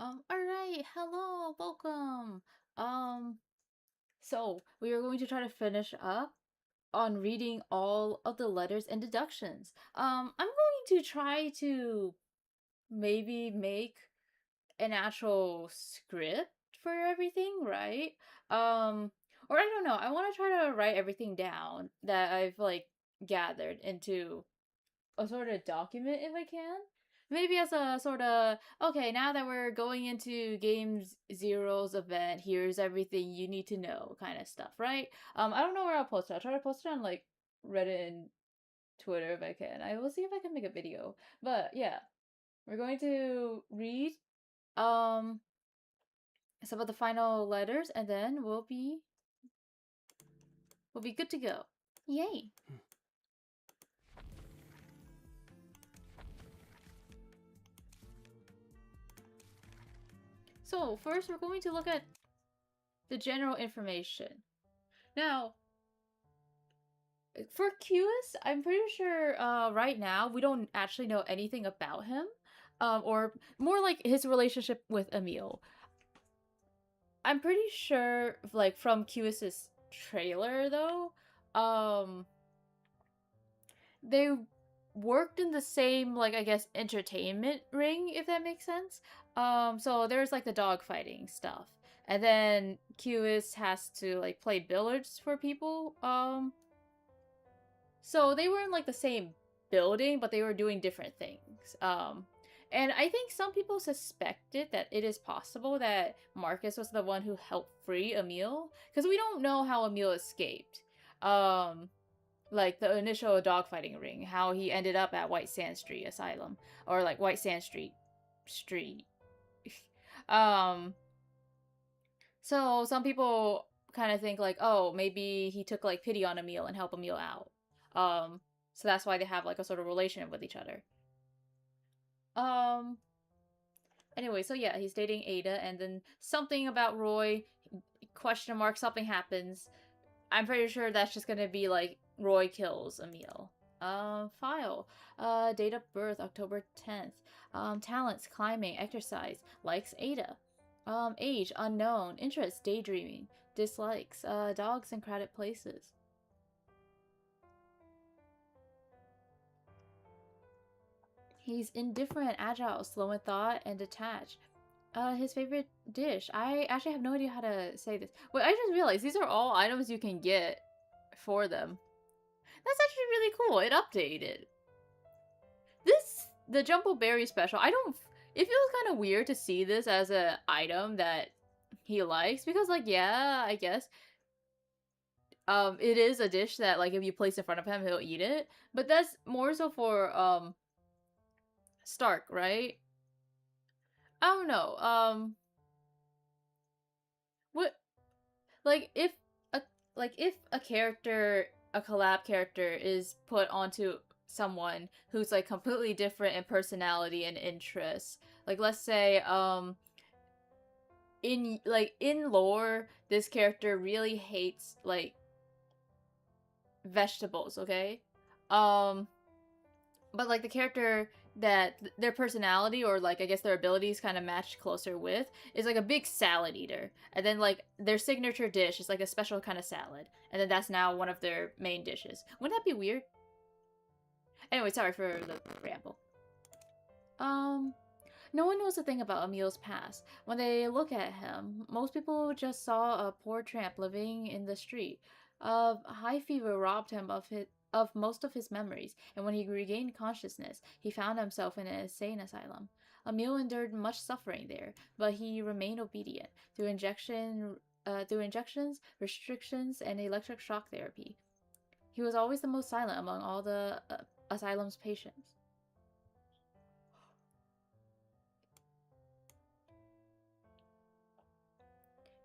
All right, hello, welcome. Um, so we are going to try to finish up on reading all of the letters and deductions. I'm going to try to maybe make an actual script for everything, right? Or I don't know. I want to try to write everything down that I've like gathered into a sort of document if I can. Maybe as a sort of, okay, now that we're going into Game Zero's event, here's everything you need to know kind of stuff, right? I don't know where I'll post it. I'll try to post it on like Reddit and Twitter if I can. I will see if I can make a video. But yeah, we're going to read um some of the final letters and then we'll be good to go. Yay. So, first we're going to look at the general information. Now, for Q's, I'm pretty sure right now we don't actually know anything about him, or more like his relationship with Emil. I'm pretty sure, like from Q's trailer though, they worked in the same like I guess entertainment ring, if that makes sense. So there's like the dog fighting stuff, and then Q's has to like play billiards for people. So they were in like the same building, but they were doing different things. And I think some people suspected that it is possible that Marcus was the one who helped free Emil, because we don't know how Emil escaped. Like the initial dogfighting ring, how he ended up at White Sand Street Asylum, or like White Sand Street. um, so some people kind of think like, oh, maybe he took like pity on Emil and helped Emil out. So that's why they have like a sort of relation with each other. Um, anyway, so yeah, he's dating Ada, and then something about Roy, question mark, something happens. I'm pretty sure that's just gonna be like Roy kills Emil. File. Date of birth, October 10th. Talents, climbing, exercise, likes Ada. Age, unknown. Interest, daydreaming. Dislikes, dogs in crowded places. He's indifferent, agile, slow in thought, and detached. His favorite dish. I actually have no idea how to say this. Wait, I just realized these are all items you can get for them. That's actually really cool. It updated. The Jumbo Berry special, I don't... It feels kind of weird to see this as an item that he likes, because, like, yeah, I guess. It is a dish that, like, if you place in front of him, he'll eat it. But that's more so for, Stark, right? I don't know. What... Like, a... Like, if a character, a collab character, is put onto someone who's like completely different in personality and interests. Like let's say in lore this character really hates like vegetables, okay? Um but like the character that their personality or like I guess their abilities kind of match closer with is like a big salad eater, and then like their signature dish is like a special kind of salad, and then that's now one of their main dishes. Wouldn't that be weird? Anyway, sorry for the ramble. Um, no one knows a thing about Emil's past. When they look at him, most people just saw a poor tramp living in the street. High fever robbed him of most of his memories, and when he regained consciousness, he found himself in an insane asylum. Emil endured much suffering there, but he remained obedient through injections, restrictions, and electric shock therapy. He was always the most silent among all the asylum's patients.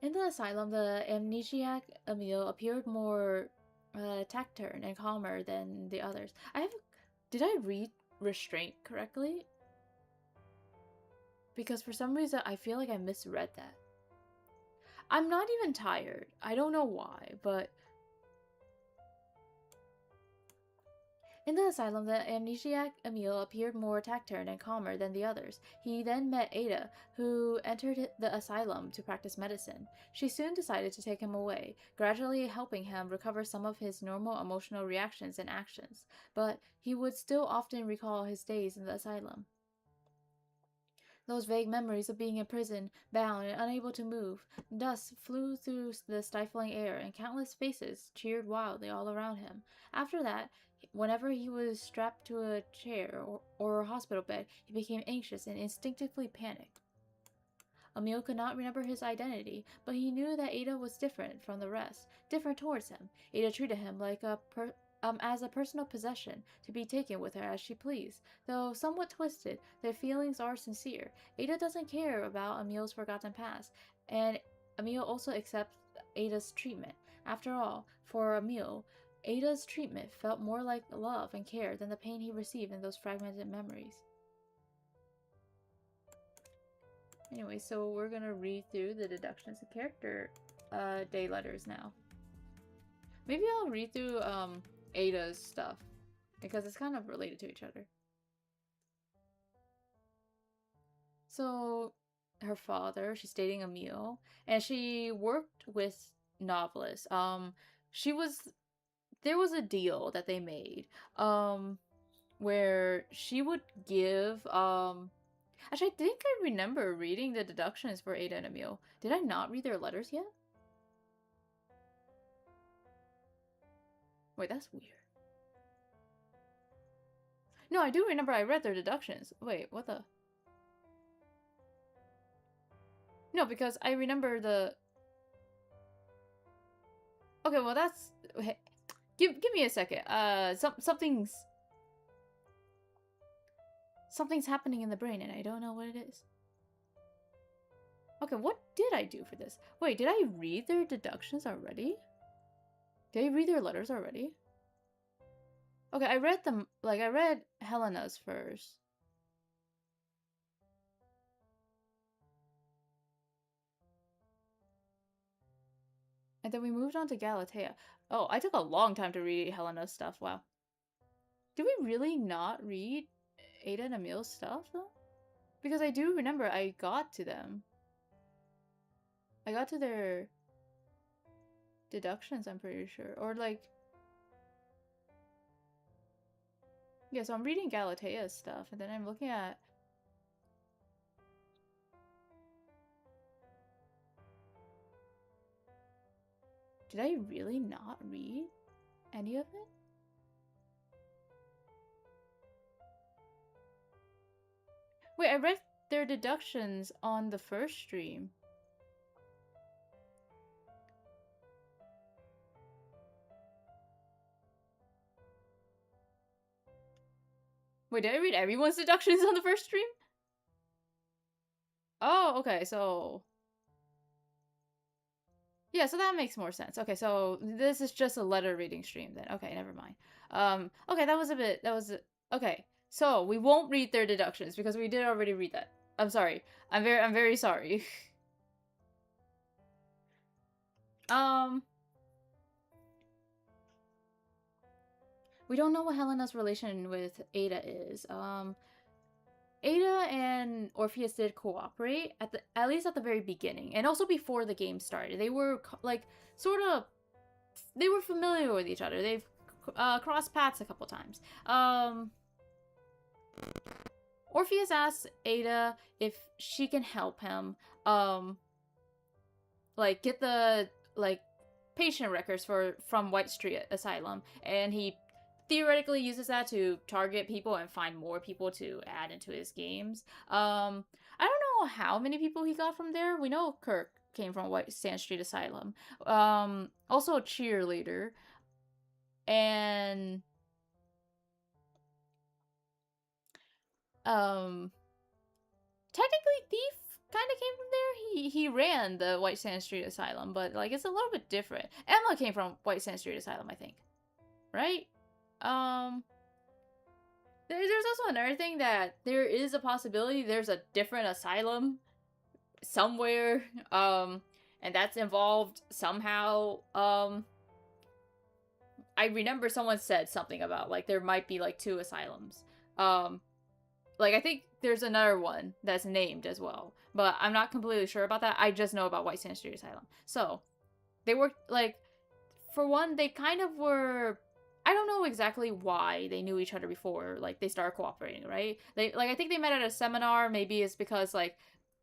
In the asylum, the amnesiac Emil appeared more taciturn and calmer than the others. Did I read restraint correctly? Because for some reason I feel like I misread that. I'm not even tired. I don't know why, but In the asylum, the amnesiac Emil appeared more taciturn and calmer than the others. He then met Ada, who entered the asylum to practice medicine. She soon decided to take him away, gradually helping him recover some of his normal emotional reactions and actions. But he would still often recall his days in the asylum. Those vague memories of being in prison, bound and unable to move. Dust flew through the stifling air, and countless faces cheered wildly all around him. After that, whenever he was strapped to a chair or a hospital bed, he became anxious and instinctively panicked. Emil could not remember his identity, but he knew that Ada was different from the rest, different towards him. Ada treated him like as a personal possession, to be taken with her as she pleased. Though somewhat twisted, their feelings are sincere. Ada doesn't care about Emil's forgotten past, and Emil also accepts Ada's treatment. After all, for Emil, Ada's treatment felt more like love and care than the pain he received in those fragmented memories. Anyway, so we're gonna read through the deductions and character day letters now. Maybe I'll read through Ada's stuff, because it's kind of related to each other. So, her father, she's dating Emil, and she worked with novelists. There was a deal that they made, where she would give, actually, I think I remember reading the deductions for Ada and Emil. Did I not read their letters yet? Wait, that's weird. No, I do remember I read their deductions. Wait, what the? No, because I remember the... Okay, well that's... Hey, give me a second. Something's happening in the brain and I don't know what it is. Okay, what did I do for this? Wait, did I read their deductions already? Did I read their letters already? Okay, I read them, like, I read Helena's first. And then we moved on to Galatea. Oh, I took a long time to read Helena's stuff, wow. Did we really not read Ada and Emil's stuff, though? Because I do remember I got to them. I got to their deductions, I'm pretty sure. Or, like... Yeah, so I'm reading Galatea's stuff, and then I'm looking at... Did I really not read any of it? Wait, I read their deductions on the first stream. Wait, did I read everyone's deductions on the first stream? Oh, okay, so... Yeah, so that makes more sense. Okay, so this is just a letter reading stream then. Okay, never mind. Okay, that was okay. So, we won't read their deductions because we did already read that. I'm sorry. I'm very sorry. We don't know what Helena's relation with Ada is. Ada and Orpheus did cooperate at least at the very beginning, and also before the game started. They were like they were familiar with each other. They've crossed paths a couple times. Orpheus asks Ada if she can help him like get the patient records from White Street Asylum, and he theoretically uses that to target people and find more people to add into his games. I don't know how many people he got from there. We know Kirk came from White Sand Street Asylum. Also a cheerleader. And technically Thief kind of came from there. He ran the White Sand Street Asylum, but like it's a little bit different. Emma came from White Sand Street Asylum, I think. Right? There's also another thing that there is a possibility there's a different asylum somewhere, and that's involved somehow, I remember someone said something about, like, there might be, like, 2 asylums. Like, I think there's another one that's named as well. But I'm not completely sure about that. I just know about White Sand Street Asylum. So, they were, like, for one, they kind of were... I don't know exactly why they knew each other before, like, they started cooperating, right? I think they met at a seminar. Maybe it's because, like,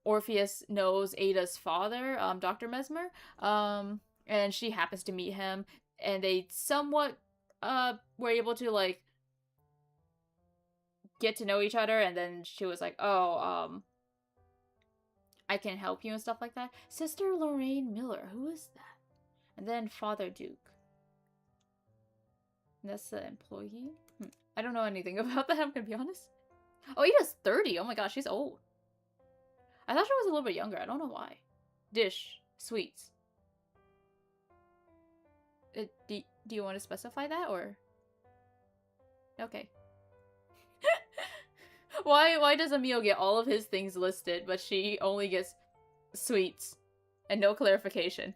Orpheus knows Ada's father, Dr. Mesmer, and she happens to meet him, and they somewhat, were able to, like, get to know each other, and then she was like, oh, I can help you and stuff like that. Sister Lorraine Miller, who is that? And then Father Duke. That's the employee? I don't know anything about that, I'm gonna be honest. Oh, Ada's 30. Oh my gosh, she's old. I thought she was a little bit younger. I don't know why. Dish. Sweets. Do you want to specify that, or? Okay. Why does Emil get all of his things listed, but she only gets sweets and no clarification?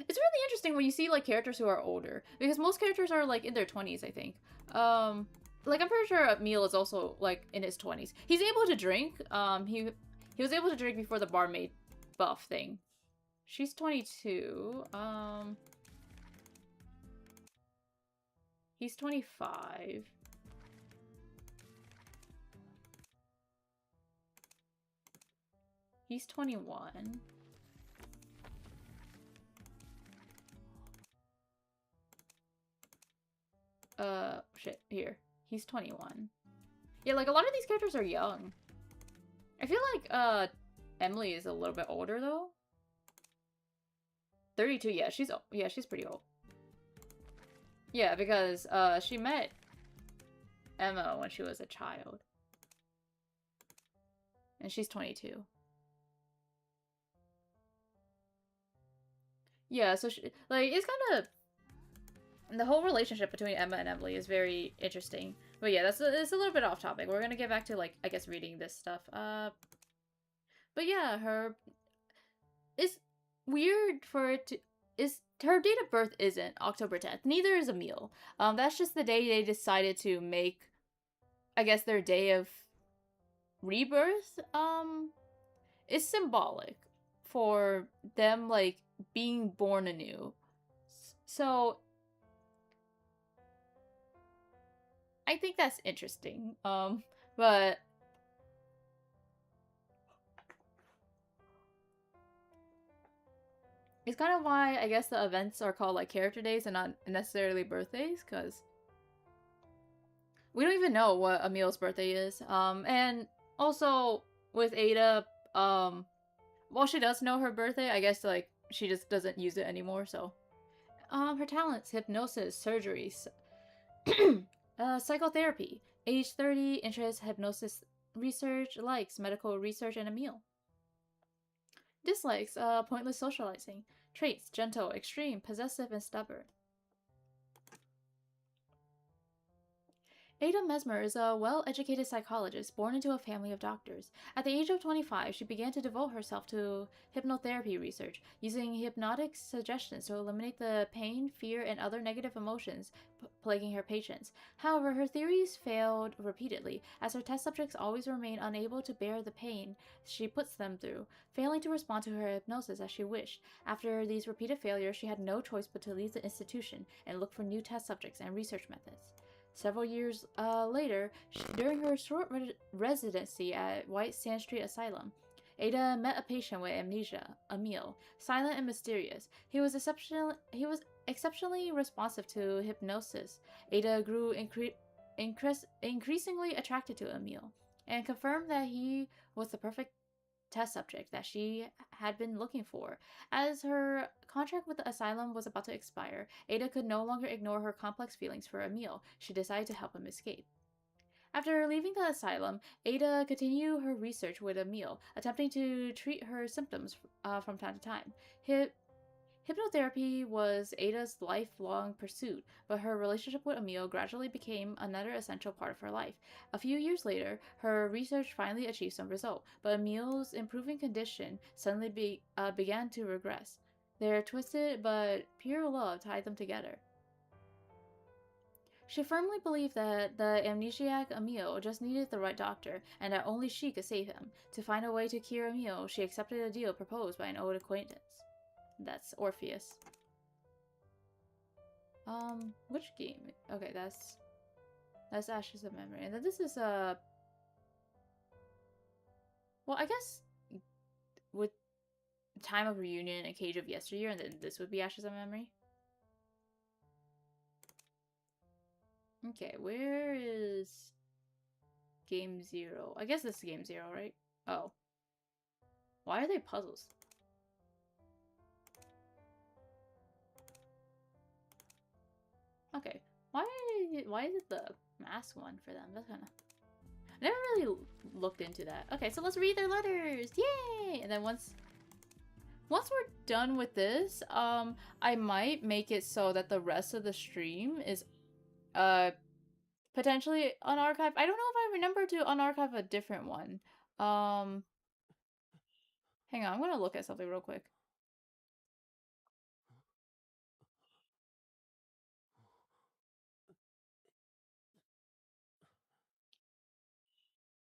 It's really interesting when you see, like, characters who are older, because most characters are, like, in their 20s, I think. Like, I'm pretty sure Emil is also, like, in his 20s. He's able to drink. He was able to drink before the barmaid buff thing. She's 22. He's 25. He's 21. Shit, here. He's 21. Yeah, like, a lot of these characters are young. I feel like, Emily is a little bit older, though. 32, yeah, she's pretty old. Yeah, because, she met Emma when she was a child. And she's 22. Yeah, so she, like, it's kind of... The whole relationship between Emma and Emily is very interesting. But yeah, it's a little bit off topic. We're gonna get back to, like, I guess reading this stuff. But yeah, it's weird for it to... Her date of birth isn't October 10th. Neither is Emil. That's just the day they decided to make, I guess, their day of rebirth. It's symbolic for them, like, being born anew. So I think that's interesting. But it's kind of why I guess the events are called, like, character days and not necessarily birthdays, because we don't even know what Emil's birthday is. And also with Ada, while she does know her birthday, I guess, like, she just doesn't use it anymore, so. Her talents: hypnosis, surgeries, psychotherapy. Age 30, interests: hypnosis research, likes medical research and Emil. Dislikes: pointless socializing. Traits: gentle, extreme, possessive, and stubborn. Ada Mesmer is a well-educated psychologist born into a family of doctors. At the age of 25, she began to devote herself to hypnotherapy research, using hypnotic suggestions to eliminate the pain, fear, and other negative emotions plaguing her patients. However, her theories failed repeatedly, as her test subjects always remain unable to bear the pain she puts them through, failing to respond to her hypnosis as she wished. After these repeated failures, she had no choice but to leave the institution and look for new test subjects and research methods. Several years later, during her short residency at White Sand Street Asylum, Ada met a patient with amnesia, Emil. Silent and mysterious, he was exceptionally responsive to hypnosis. Ada grew increasingly attracted to Emil, and confirmed that he was the perfect test subject that she had been looking for. As her contract with the asylum was about to expire, Ada could no longer ignore her complex feelings for Emil. She decided to help him escape. After leaving the asylum, Ada continued her research with Emil, attempting to treat her symptoms from time to time. Hypnotherapy was Ada's lifelong pursuit, but her relationship with Emil gradually became another essential part of her life. A few years later, her research finally achieved some result, but Emil's improving condition suddenly began to regress. Their twisted but pure love tied them together. She firmly believed that the amnesiac Emil just needed the right doctor, and that only she could save him. To find a way to cure Emil, she accepted a deal proposed by an old acquaintance. That's Orpheus. Which game? Okay, that's Ashes of Memory. And then this is well, I guess with Time of Reunion and Cage of Yesteryear, and then this would be Ashes of Memory. Okay, where is Game 0? I guess this is Game 0, right? Oh. Why are they puzzles? Okay. Why is it the mask one for them? That's kind of... I never really looked into that. Okay, so let's read their letters! Yay! And then once we're done with this, I might make it so that the rest of the stream is potentially unarchived. I don't know if I remember to unarchive a different one. Hang on, I'm gonna look at something real quick.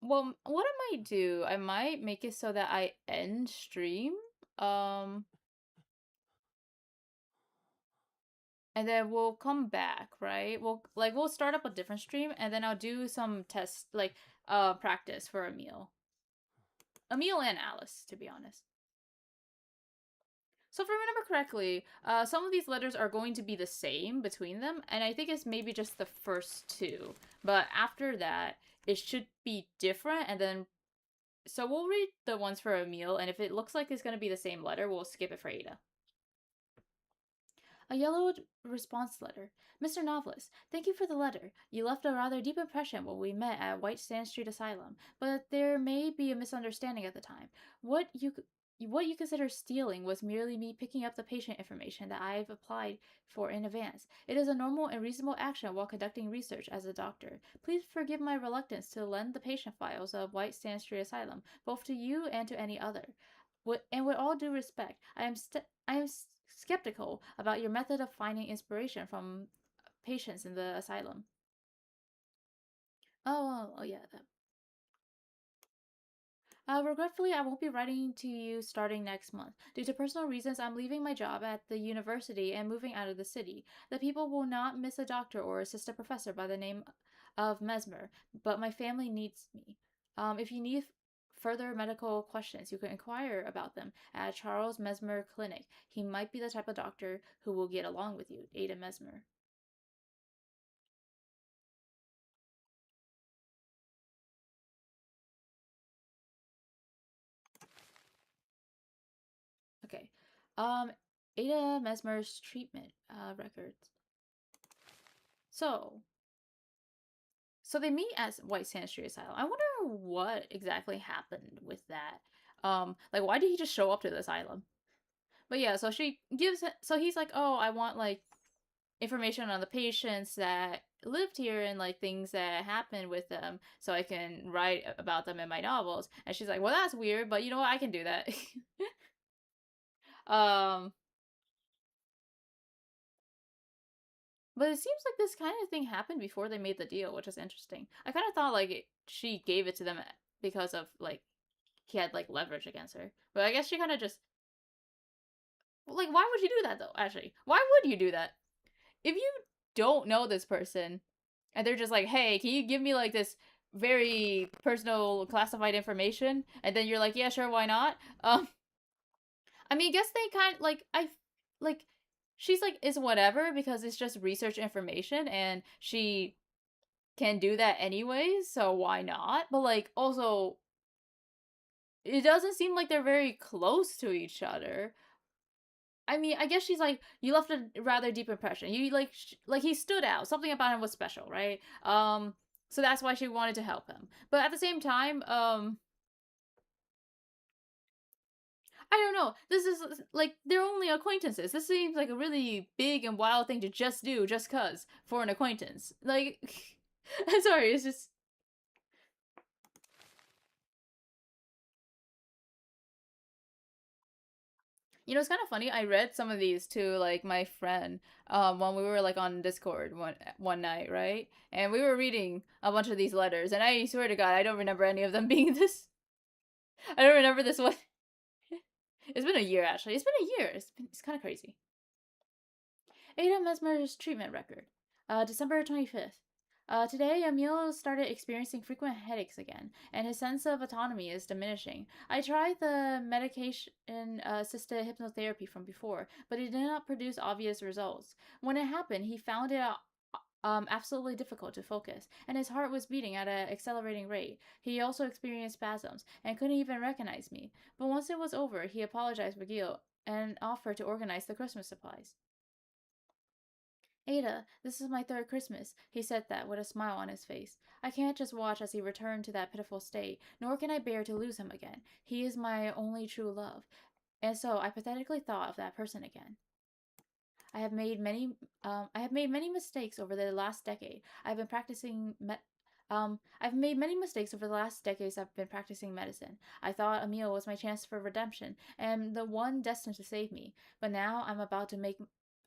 Well, what I might do, I might make it so that I end stream. And then we'll come back, right? We'll start up a different stream, and then I'll do some test, like practice for Emil and Alice, to be honest. So if I remember correctly, some of these letters are going to be the same between them, and I think it's maybe just the first two. But after that, it should be different, and then so we'll read the ones for Emil, and if it looks like it's going to be the same letter, we'll skip it for Ada. A yellowed response letter. Mr. Novelist, thank you for the letter. You left a rather deep impression when we met at White Sand Street Asylum, but there may be a misunderstanding at the time. What you consider stealing was merely me picking up the patient information that I've applied for in advance. It is a normal and reasonable action while conducting research as a doctor. Please forgive my reluctance to lend the patient files of White Sand Street Asylum, both to you and to any other. And with all due respect, I am skeptical about your method of finding inspiration from patients in the asylum. Oh yeah, that. Regretfully, I won't be writing to you starting next month. Due to personal reasons, I'm leaving my job at the university and moving out of the city. The people will not miss a doctor or assistant professor by the name of Mesmer, but my family needs me. If you need further medical questions, you can inquire about them at Charles Mesmer Clinic. He might be the type of doctor who will get along with you, Ada Mesmer. Okay. Ada Mesmer's treatment records. So they meet at White Sand Street Asylum. I wonder what exactly happened with that. Like why did he just show up to the asylum? But yeah, so she gives so he's like, "Oh, I want like information on the patients that lived here and like things that happened with them so I can write about them in my novels." And she's like, "Well, that's weird, but you know what? I can do that." um But it seems like this kind of thing happened before they made the deal, which is interesting. I kind of thought like she gave it to them because of like he had like leverage against her. But I guess she kind of just like why would you do that though? Actually, why would you do that if you don't know this person and they're just like, hey, can you give me like this very personal classified information? And then you're like, yeah, sure, why not? I mean, I guess they kind of like like she's like is whatever because it's just research information and she can do that anyways, so why not? But like also it doesn't seem like they're very close to each other. I mean, I guess she's like you left a rather deep impression. You like he stood out. Something about him was special, right? So that's why she wanted to help him. But at the same time, I don't know. This is like they're only acquaintances. This seems like a really big and wild thing to just do just cuz for an acquaintance. Like I'm sorry, it's just You know, it's kind of funny. I read some of these to like my friend when we were like on Discord one night, right? And we were reading a bunch of these letters, and I swear to God, I don't remember any of them being this. I don't remember this one. It's been a year actually. It's been a year. It's kind of crazy. Ada Mesmer's treatment record. December 25th. Today, Emil started experiencing frequent headaches again, and his sense of autonomy is diminishing. I tried the medication assisted hypnotherapy from before, but it did not produce obvious results. When it happened, he found it absolutely difficult to focus, and his heart was beating at an accelerating rate. He also experienced spasms and couldn't even recognize me. But once it was over, he apologized for Gil and offered to organize the Christmas supplies. Ada, this is my third Christmas. He said that with a smile on his face. I can't just watch as he returned to that pitiful state, nor can I bear to lose him again. He is my only true love. And so I pathetically thought of that person again. I have made many mistakes over the last decade. I've made many mistakes over the last decades I've been practicing medicine. I thought Emil was my chance for redemption and the one destined to save me, but now I'm about to make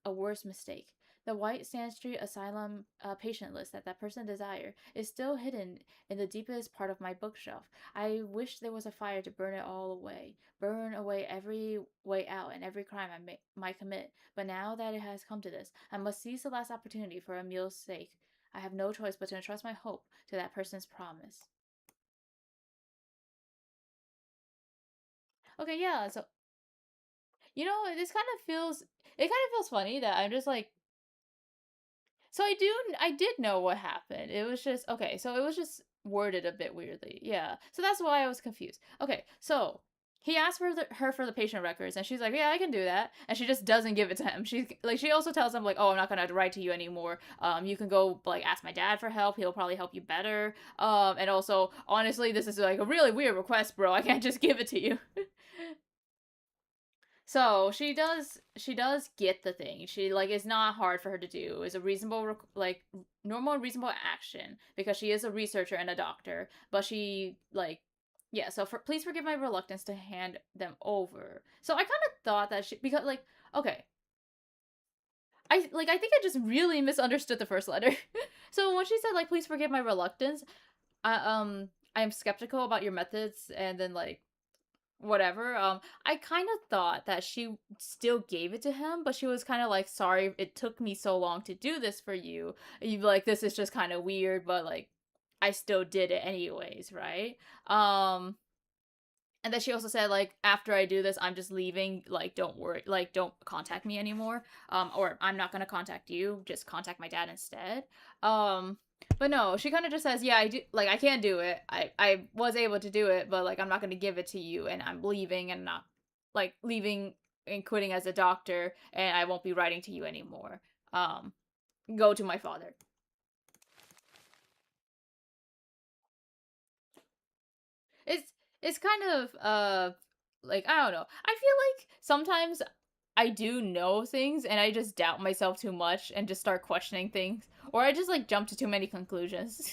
a worse mistake. The White Sand Street Asylum patient list that person desired is still hidden in the deepest part of my bookshelf. I wish there was a fire to burn it all away, burn away every way out and every crime might commit. But now that it has come to this, I must seize the last opportunity for Emil's sake. I have no choice but to entrust my hope to that person's promise. Okay, yeah, so this kind of feels funny that I'm just like so I did know what happened. It was just okay, so it was just worded a bit weirdly. Yeah. So that's why I was confused. Okay, so he asked for her for the patient records and she's like, "Yeah, I can do that." And she just doesn't give it to him. She also tells him like, "Oh, I'm not going to write to you anymore. You can go like ask my dad for help. He'll probably help you better." And also, honestly, this is like a really weird request, bro. I can't just give it to you. So she does get the thing. She like it's not hard for her to do. It's a reasonable like normal reasonable action because she is a researcher and a doctor. But she like yeah. So please forgive my reluctance to hand them over. So I kind of thought that she because like okay. I think I just really misunderstood the first letter. So when she said like please forgive my reluctance, I am skeptical about your methods and then like whatever. I kind of thought that she still gave it to him, but she was kind of like, "Sorry, it took me so long to do this for you. You like this is just kind of weird, but like, I still did it anyways, right?" Um, and then she also said like, "After I do this, I'm just leaving. Like, don't worry. Like, don't contact me anymore. Or I'm not gonna contact you. Just contact my dad instead." Um. But no, she kind of just says, "Yeah, I do. Like, I can't do it. I was able to do it, but like, I'm not gonna give it to you, and I'm leaving, and not like leaving and quitting as a doctor, and I won't be writing to you anymore. Um, go to my father." It's it's kind of like I don't know. I feel like sometimes I do know things and I just doubt myself too much and just start questioning things, or I just like jump to too many conclusions.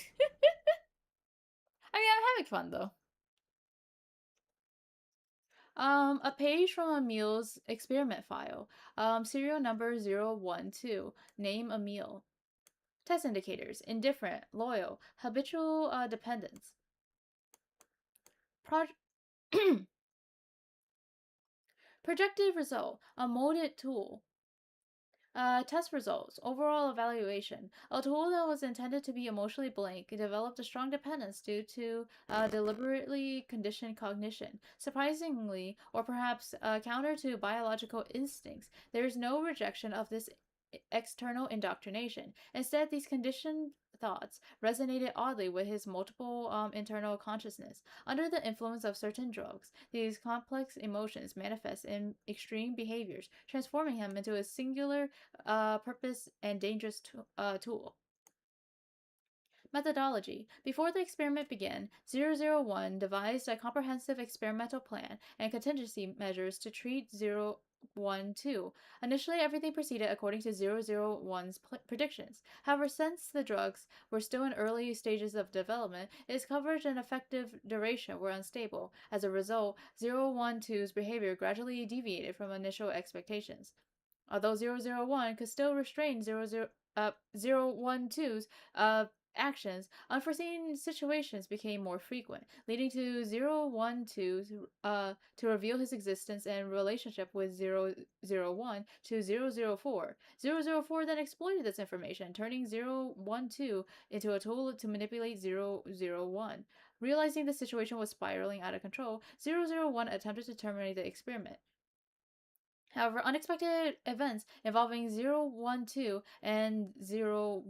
I mean, I'm having fun though. A page from Emil's experiment file. Serial number 012. Name Emil. Test indicators: indifferent, loyal, habitual dependence. Pro- Projected result: a molded tool. Test results. Overall evaluation. A tool that was intended to be emotionally blank developed a strong dependence due to deliberately conditioned cognition. Surprisingly, or perhaps counter to biological instincts, there is no rejection of this external indoctrination. Instead, these conditioned thoughts resonated oddly with his multiple internal consciousness. Under the influence of certain drugs, these complex emotions manifest in extreme behaviors, transforming him into a singular purpose and dangerous tool. Methodology. Before the experiment began, 001 devised a comprehensive experimental plan and contingency measures to treat 012. Initially, everything proceeded according to 001's predictions. However, since the drugs were still in early stages of development, its coverage and effective duration were unstable. As a result, 012's behavior gradually deviated from initial expectations. Although 001 could still restrain 012's actions, unforeseen situations became more frequent, leading to 012 to reveal his existence and relationship with 001 to 004. 004 then exploited this information, turning 012 into a tool to manipulate 001. Realizing the situation was spiraling out of control, 001 attempted to terminate the experiment. However, unexpected events involving 012 and 010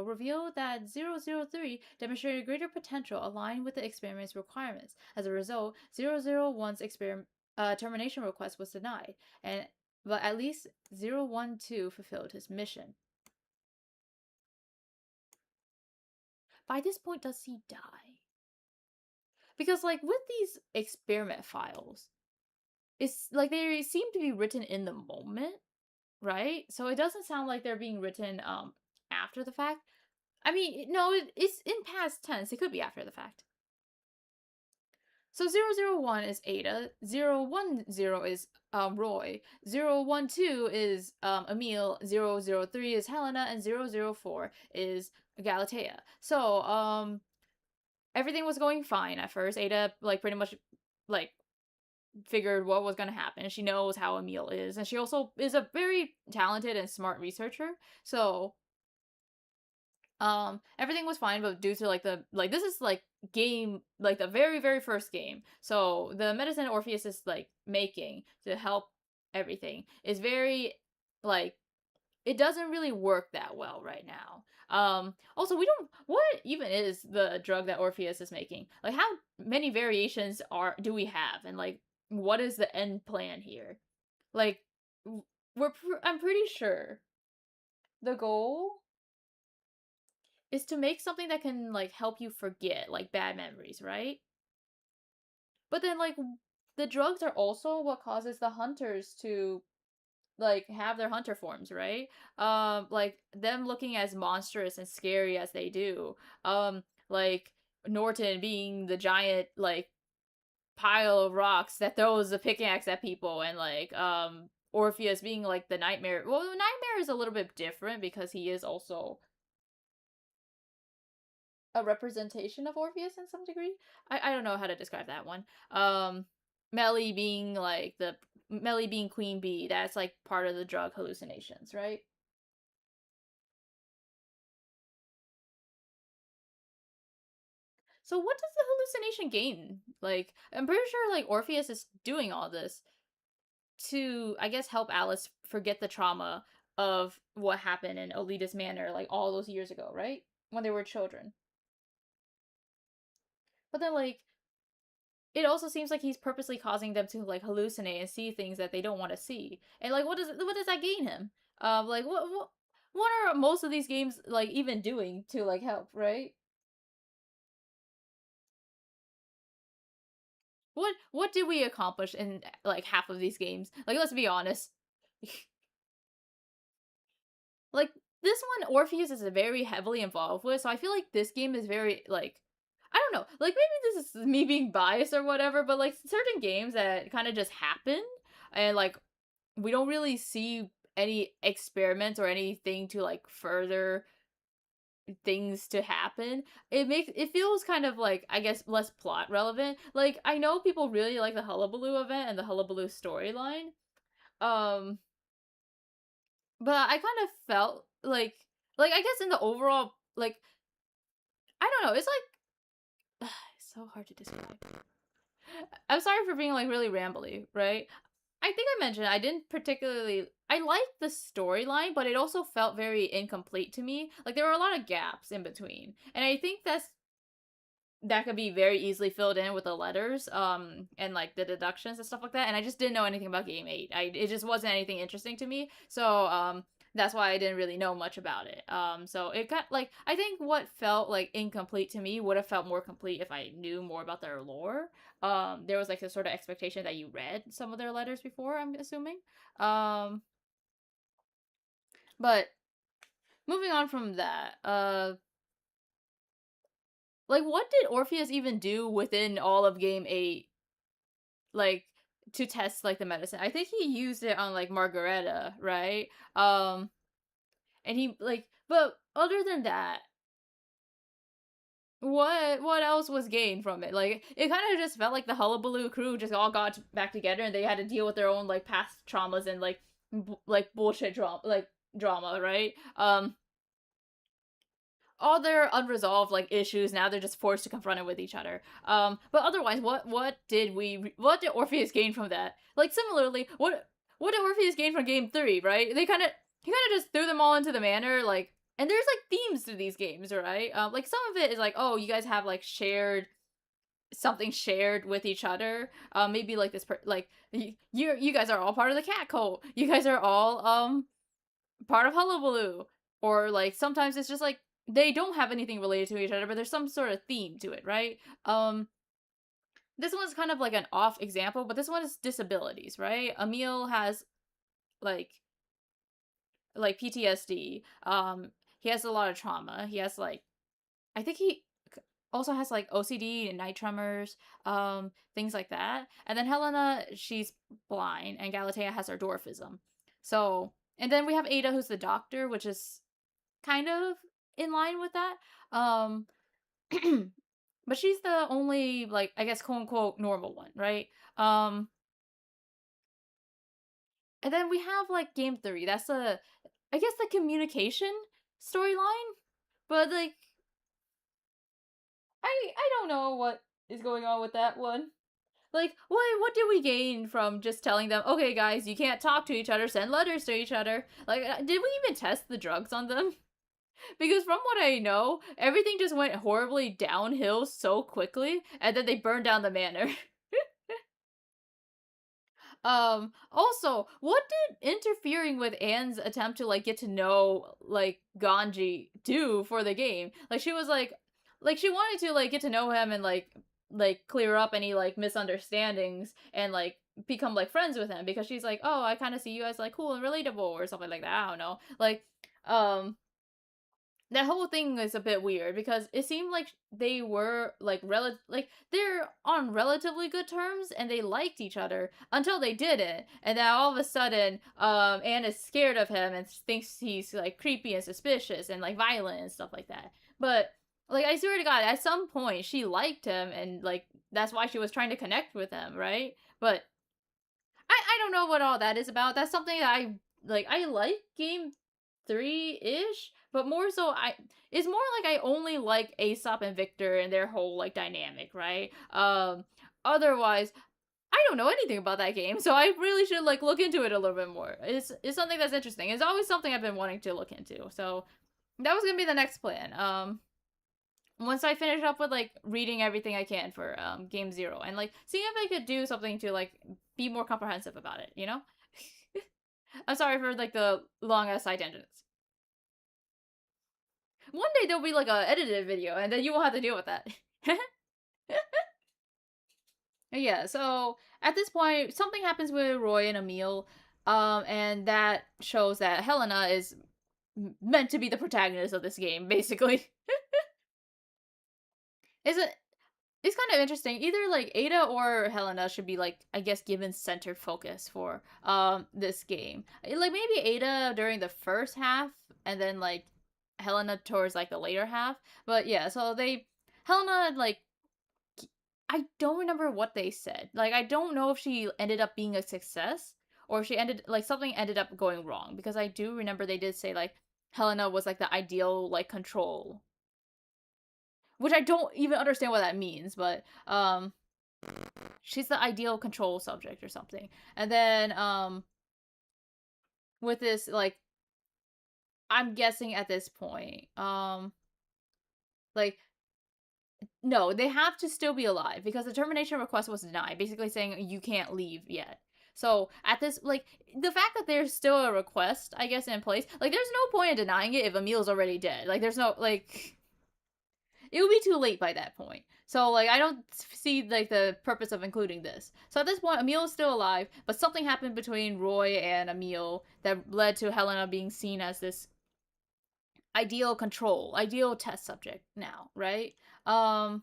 revealed that 003 demonstrated greater potential aligned with the experiment's requirements. As a result, 001's termination request was denied, but at least 012 fulfilled his mission. By this point, does he die? Because, like, with these experiment files, it's like they seem to be written in the moment, right? So it doesn't sound like they're being written after the fact. I mean, no, it's in past tense. It could be after the fact. So 001 is Ada, 010 is Roy, 012 is Emil, 003 is Helena, and 004 is Galatea. So everything was going fine at first. Ada like pretty much like figured what was going to happen. She knows how Emil is, and she also is a very talented and smart researcher. So everything was fine, but due to this is like game, like the very very first game, so the medicine Orpheus is like making to help everything is very like it doesn't really work that well right now. Also, we don't, what even is the drug that Orpheus is making? Like, how many variations do we have, and like what is the end plan here? Like, I'm pretty sure the goal is to make something that can like help you forget like bad memories, right? But then like the drugs are also what causes the hunters to like have their hunter forms, right? Like them looking as monstrous and scary as they do. Like Norton being the giant like pile of rocks that throws a pickaxe at people, and like Orpheus being like the nightmare. Well, the nightmare is a little bit different because he is also a representation of Orpheus in some degree. I don't know how to describe that one. Melly being Queen Bee, that's like part of the drug hallucinations, right? So what does the hallucination gain? Like, I'm pretty sure like Orpheus is doing all this to, I guess, help Alice forget the trauma of what happened in Olida's Manor like all those years ago, right? When they were children. But then like it also seems like he's purposely causing them to like hallucinate and see things that they don't want to see. And like what does that gain him? Like what are most of these games like even doing to like help, right? What did we accomplish in like half of these games? Like let's be honest. Like this one Orpheus is very heavily involved with, so I feel like this game is very like I don't know, like maybe this is me being biased or whatever, but like certain games that kind of just happen and like we don't really see any experiments or anything to like further things to happen. It feels kind of like I guess less plot relevant. Like I know people really like the Hullabaloo event and the Hullabaloo storyline. Um but I kind of felt like I guess in the overall like I don't know, it's like it's so hard to describe. I'm sorry for being like really rambly, right? I think I mentioned I didn't particularly I liked the storyline, but it also felt very incomplete to me. Like there were a lot of gaps in between. And I think that could be very easily filled in with the letters and like the deductions and stuff like that, and I just didn't know anything about game 8. It just wasn't anything interesting to me. So that's why I didn't really know much about it. So it got like I think what felt like incomplete to me would have felt more complete if I knew more about their lore. There was like a sort of expectation that you read some of their letters before, I'm assuming. Um, but moving on from that, like what did Orpheus even do within all of game 8? Like to test like the medicine. I think he used it on like Margareta, right? And he like, but other than that, what else was gained from it? Like it kind of just felt like the Hullabaloo crew just all got back together and they had to deal with their own like past traumas and like like bullshit drama, right? All their unresolved like issues now they're just forced to confront it with each other. But otherwise, what did Orpheus gain from that? Like similarly, what did Orpheus gain from game 3? Right? He kind of just threw them all into the manor, like, and there's like themes to these games, right? Like some of it is like, oh, you guys have like something shared with each other. Maybe like like you guys are all part of the cat cult. You guys are all part of Hullabaloo. Or like sometimes it's just like they don't have anything related to each other, but there's some sort of theme to it, right? This one's kind of like an off example, but this one is disabilities, right? Emil has like PTSD. He has a lot of trauma. He has like I think he also has like OCD and night tremors, things like that. And then Helena, she's blind, and Galatea has her dwarfism. So, and then we have Ada, who's the doctor, which is kind of in line with that. Um, but she's the only like I guess quote unquote normal one, right? And then we have like game 3. That's the I guess the communication storyline, but like I don't know what is going on with that one. Like, what did we gain from just telling them, okay, guys, you can't talk to each other, send letters to each other? Like, did we even test the drugs on them? Because from what I know, everything just went horribly downhill so quickly, and then they burned down the manor. Also, what did interfering with Anne's attempt to like get to know like Ganji do for the game? Like she was like she wanted to like get to know him and like clear up any like misunderstandings and like become like friends with him because she's like, "Oh, I kind of see you as like cool and relatable or something like that." I don't know. Like um that whole thing is a bit weird because it seemed like they were like they're on relatively good terms and they liked each other until they didn't, and now all of a sudden Anne is scared of him and thinks he's like creepy and suspicious and like violent and stuff like that. But like I swear to God, at some point she liked him and like that's why she was trying to connect with him, right? But I don't know what all that is about. That's something that I like game 3 ish, but more so it's more like I only like Aesop and Victor and their whole like dynamic, right? Otherwise I don't know anything about that game, so I really should like look into it a little bit more. It's something that's interesting. It's always something I've been wanting to look into. So that was gonna be the next plan. Once I finish up with like reading everything I can for game 0 and like seeing if I could do something to like be more comprehensive about it, you know? I'm sorry for like the long ass side tangents. One day there'll be like a edited video and then you won't have to deal with that. Yeah, so at this point something happens with Roy and Emil, and that shows that Helena is meant to be the protagonist of this game, basically. Is it it's kind of interesting. Either like Ada or Helena should be like I guess given centered focus for this game. Like maybe Ada during the first half and then like Helena towards like the later half. But yeah, so they Helena like I don't remember what they said. Like I don't know if she ended up being a success or if she ended like something ended up going wrong because I do remember they did say like Helena was like the ideal like control, which I don't even understand what that means, but she's the ideal control subject or something. And then with this like I'm guessing at this point like no, they have to still be alive because the termination request was denied, basically saying you can't leave yet. So at this, like, the fact that there's still a request, I guess, in place, like, there's no point in denying it if Emil's already dead. Like, there's no, like, it would be too late by that point. So, like, I don't see, like, the purpose of including this. So at this point, Emil is still alive, but something happened between Roy and Emil that led to Helena being seen as this ideal test subject now, right? Um,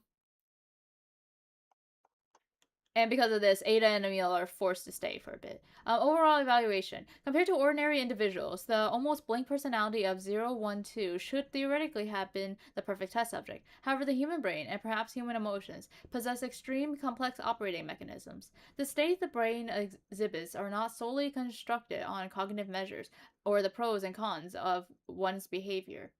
and because of this, Ada and Emil are forced to stay for a bit. Overall evaluation. Compared to ordinary individuals, the almost blank personality of 012 should theoretically have been the perfect test subject. However, the human brain, and perhaps human emotions, possess extreme complex operating mechanisms. The state the brain exhibits are not solely constructed on cognitive measures or the pros and cons of one's behavior.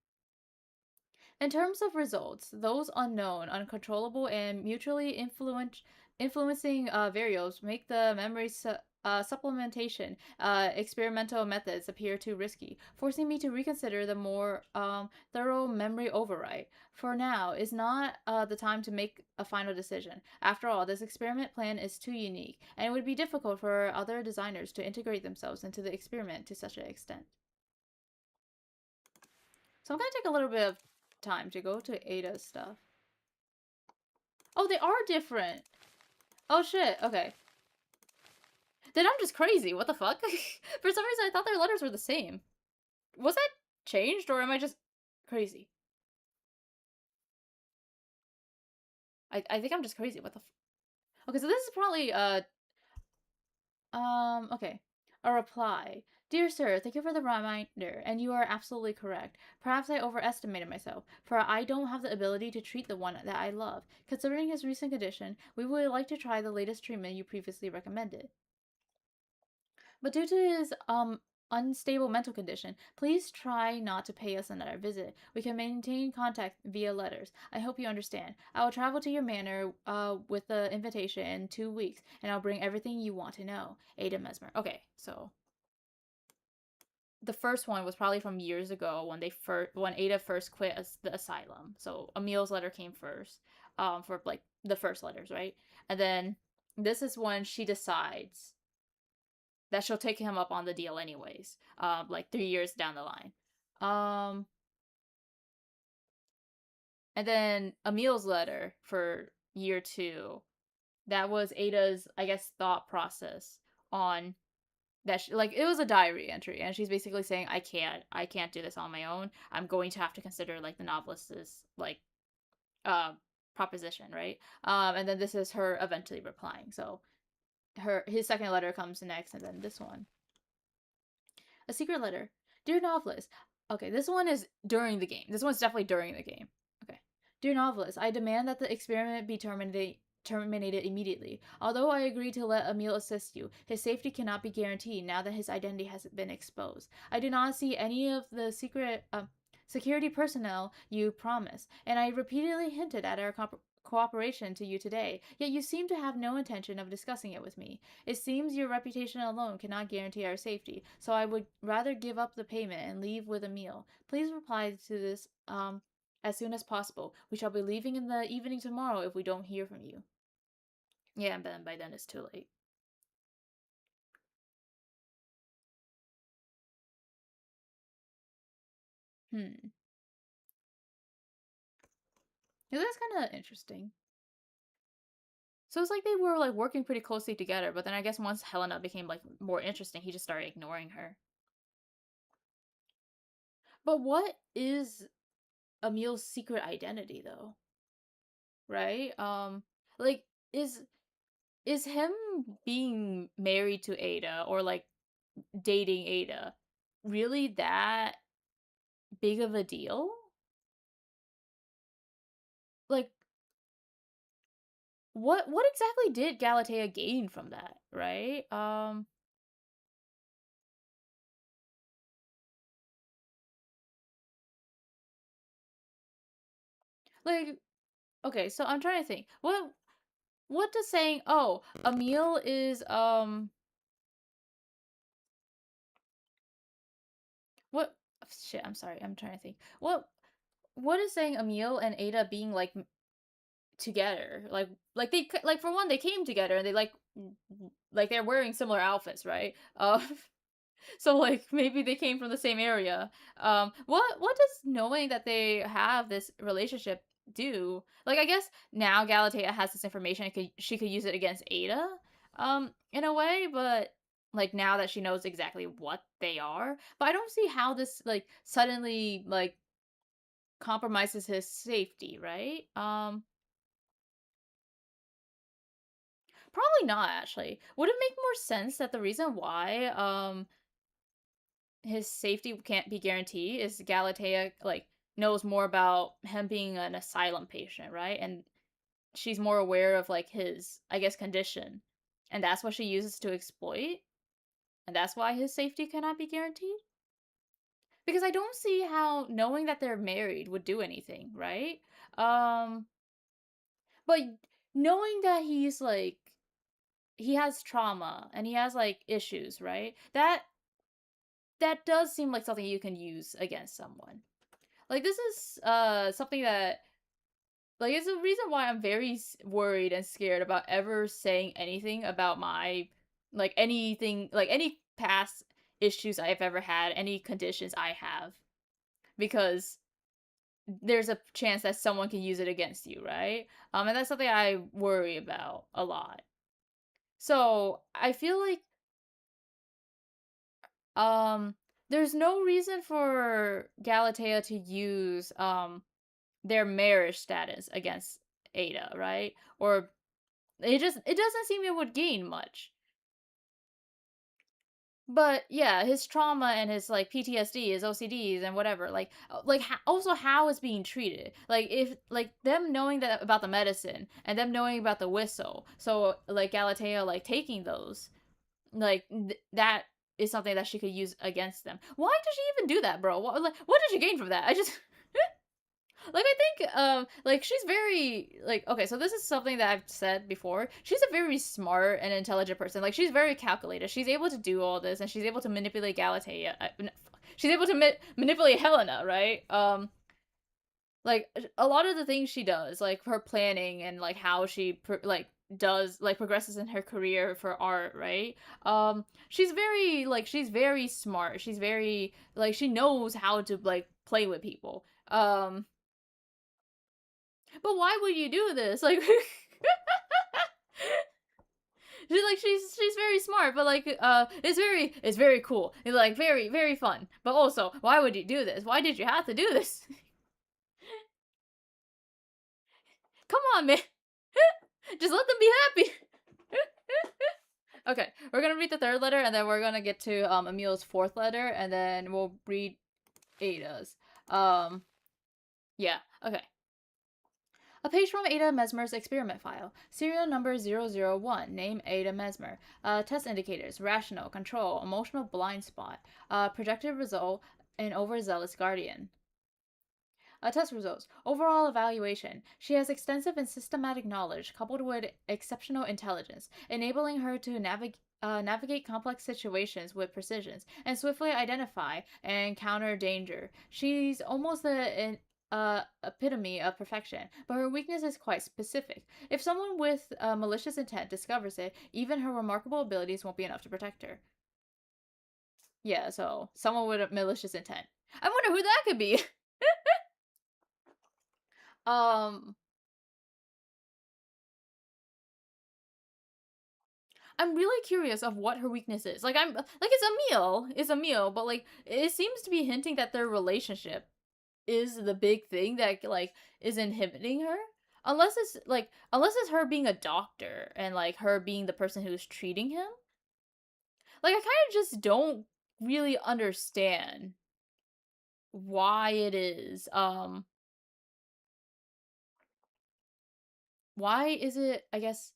In terms of results, those unknown, uncontrollable, and mutually influencing variables make the memory supplementation experimental methods appear too risky, forcing me to reconsider the more thorough memory override. For now is not the time to make a final decision. After all, this experiment plan is too unique, and it would be difficult for other designers to integrate themselves into the experiment to such an extent. So I'm gonna take a little bit of time to go to Ada's stuff. Oh, they are different. Oh shit. Okay. Then I'm just crazy. What the fuck? For some reason, I thought their letters were the same. Was that changed, or am I just crazy? I think I'm just crazy. What the? Okay, so this is probably okay. A reply. Dear sir, thank you for the reminder, and you are absolutely correct. Perhaps I overestimated myself, for I don't have the ability to treat the one that I love. Considering his recent condition, we would like to try the latest treatment you previously recommended. But due to his unstable mental condition, please try not to pay us another visit. We can maintain contact via letters. I hope you understand. I will travel to your manor with the invitation in 2 weeks, and I'll bring everything you want to know. Ada Mesmer. Okay, so the first one was probably from years ago when Ada first quit the asylum. So Emil's letter came first, for like the first letters, right? And then this is when she decides that she'll take him up on the deal anyways. Like 3 years down the line. Um, and then Emil's letter for year two. That was Ada's, I guess, thought process on that. Like, it was a diary entry, and she's basically saying, I can't do this on my own. I'm going to have to consider like the novelist's like uh proposition, right? And then this is her eventually replying. So his second letter comes next, and then this one. A secret letter. Dear novelist. Okay, this one is during the game. This one's definitely during the game. Okay. Dear novelist, I demand that the experiment be terminated immediately. Although I agree to let Emil assist you, his safety cannot be guaranteed now that his identity has been exposed. I do not see any of the security personnel you promised, and I repeatedly hinted at our cooperation to you today, yet you seem to have no intention of discussing it with me. It seems your reputation alone cannot guarantee our safety, so I would rather give up the payment and leave with Emil. Please reply to this as soon as possible. We shall be leaving in the evening tomorrow if we don't hear from you. Yeah, and then by then it's too late. Hmm. Yeah, that's kind of interesting. So it's like they were like working pretty closely together, but then I guess once Helena became like more interesting, he just started ignoring her. But what is Emil's secret identity though? Right? Like is him being married to Ada or like dating Ada really that big of a deal? Like what exactly did Galatea gain from that, right? Like okay, so I'm trying to think. What does saying, "Oh, Emil is what shit, I'm sorry. I'm trying to think. What is saying Emil and Ada being like together? Like they like for one they came together and they like like they're wearing similar outfits, right? So like maybe they came from the same area. What does knowing that they have this relationship do? Like I guess now Galatea has this information, she could use it against Ada, in a way, but like now that she knows exactly what they are, but I don't see how this like suddenly like compromises his safety, right? Probably not actually. Would it make more sense that the reason why his safety can't be guaranteed is Galatea like knows more about him being an asylum patient, right? And she's more aware of like his, I guess, condition. And that's what she uses to exploit. And that's why his safety cannot be guaranteed. Because I don't see how knowing that they're married would do anything, right? Um but knowing that he's like he has trauma and he has like issues, right? That does seem like something you can use against someone. Like this is something that like it's a reason why I'm very worried and scared about ever saying anything about my like anything like any past issues I've ever had, any conditions I have, because there's a chance that someone can use it against you, right? And that's something I worry about a lot. So I feel like um there's no reason for Galatea to use their marriage status against Ada, right? Or it doesn't seem it would gain much. But yeah, his trauma and his like PTSD, his OCDs and whatever, also how it's being treated. Like if like them knowing that about the medicine and them knowing about the whistle, so like Galatea like taking those, like that is something that she could use against them. Why did she even do that, bro? What did she gain from that? I just like I think like she's very like okay, so this is something that I've said before. She's a very smart and intelligent person. Like she's very calculated. She's able to do all this and she's able to manipulate Galatea. She's able to manipulate Helena, right? Like a lot of the things she does, like her planning and like how she like does like progresses in her career for art, right? She's very smart. She's very like she knows how to like play with people. But why would you do this? Like she's very smart, but like it's very cool. It's like very fun. But also, why would you do this? Why did you have to do this? Come on, man. Just let them be happy. Okay, we're gonna read the third letter, and then we're gonna get to Emil's fourth letter, and then we'll read Ada's. Yeah. Okay. A page from Ada Mesmer's experiment file. Serial number 001. Name Ada Mesmer. Test indicators. Rational, control, emotional blind spot. Projected result, an overzealous guardian. Test results. Overall evaluation. She has extensive and systematic knowledge coupled with exceptional intelligence, enabling her to navigate complex situations with precision and swiftly identify and counter danger. She's almost the epitome of perfection, but her weakness is quite specific. If someone with malicious intent discovers it, even her remarkable abilities won't be enough to protect her. Yeah, so someone with a malicious intent. I wonder who that could be. um, I'm really curious of what her weakness is. Like I'm like it's a meal, but like it seems to be hinting that their relationship is the big thing that like is inhibiting her. Unless it's her being a doctor and like her being the person who's treating him. Like I kind of just don't really understand why it is. Why is it? I guess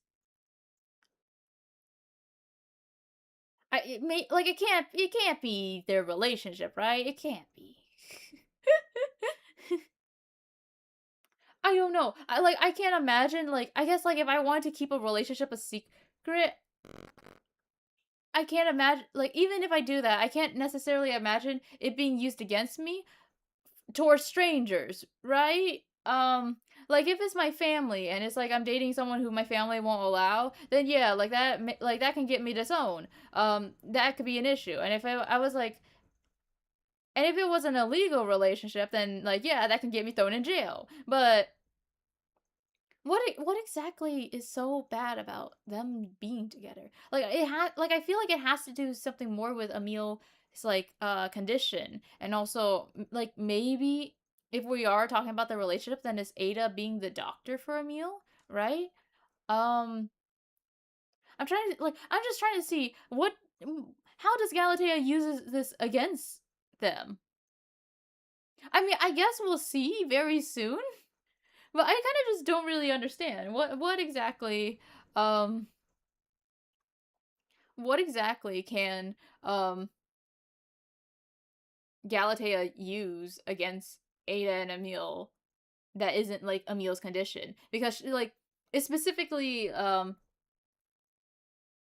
it can't be their relationship, right? It can't be. I don't know. I can't imagine like I guess like if I wanted to keep a relationship a secret, I can't imagine like even if I do that, I can't necessarily imagine it being used against me towards strangers, right? like if it's my family and it's like I'm dating someone who my family won't allow, then yeah, like that can get me disowned. That could be an issue. And if I was like, and if it was an illegal relationship, then like yeah, that can get me thrown in jail. But what exactly is so bad about them being together? Like like I feel like it has to do something more with Emil's like condition, and also like maybe if we are talking about the relationship, then it's Ada being the doctor for Emil, right? Um, I'm just trying to see what how does Galatea uses this against them? I mean, I guess we'll see very soon, but I kind of just don't really understand what exactly um what exactly can um Galatea use against Ada and Emil that isn't like Emil's condition, because she, like it's specifically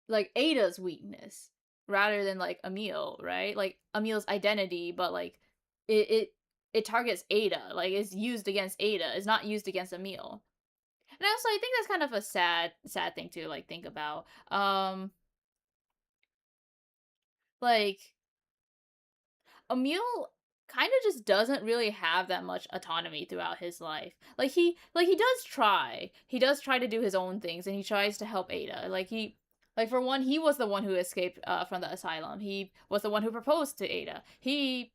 like Ada's weakness rather than like Emil, right? Like Emil's identity, but like it it it targets Ada, like it's used against Ada, it's not used against Emil. And also I think that's kind of a sad thing to like think about. Like Emil kind of just doesn't really have that much autonomy throughout his life. Like he does try. He does try to do his own things and he tries to help Ada. Like for one, he was the one who escaped from the asylum. He was the one who proposed to Ada. He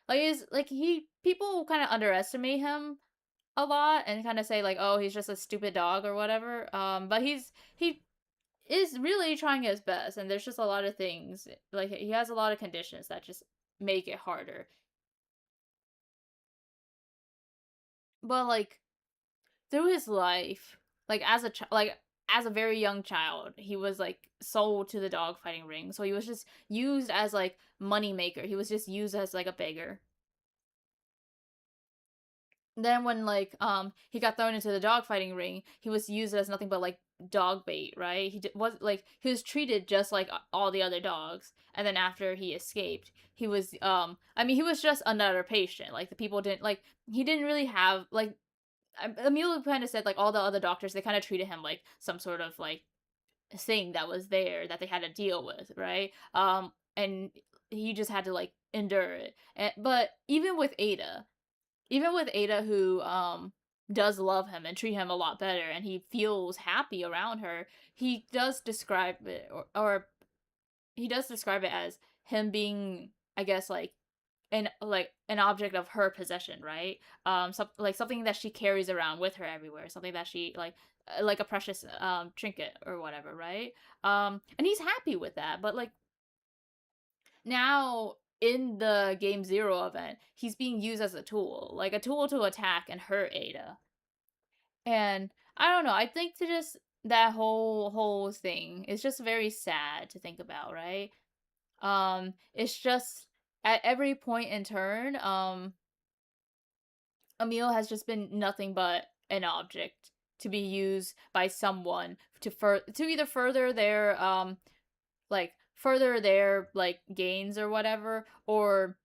like is like he people kind of underestimate him a lot and kind of say like, "Oh, he's just a stupid dog or whatever." But he is really trying his best, and there's just a lot of things like he has a lot of conditions that just make it harder. But like through his life, like as a very young child, he was like sold to the dog fighting ring, so he was just used as like money maker. He was just used as like a beggar. Then when like he got thrown into the dogfighting ring, he was used as nothing but like dog bait, right? Was like he was treated just like all the other dogs. And then after he escaped, he was I mean he was just another patient. Like the people didn't like he didn't really have like Emil kind of said like all the other doctors they kind of treated him like some sort of like thing that was there that they had to deal with, right? And he just had to like endure it. But even with Ada who does love him and treat him a lot better and he feels happy around her, he does describe it or he does describe it as him being I guess like an object of her possession, right? Like something that she carries around with her everywhere, something that she like a precious trinket or whatever, right? And he's happy with that, but like now in the game zero event, he's being used as a tool, like a tool to attack and hurt Ada. And I don't know, I think to just that whole thing is just very sad to think about, right? It's just at every point in turn, Emil has just been nothing but an object to be used by someone to either further their further their like gains or whatever, or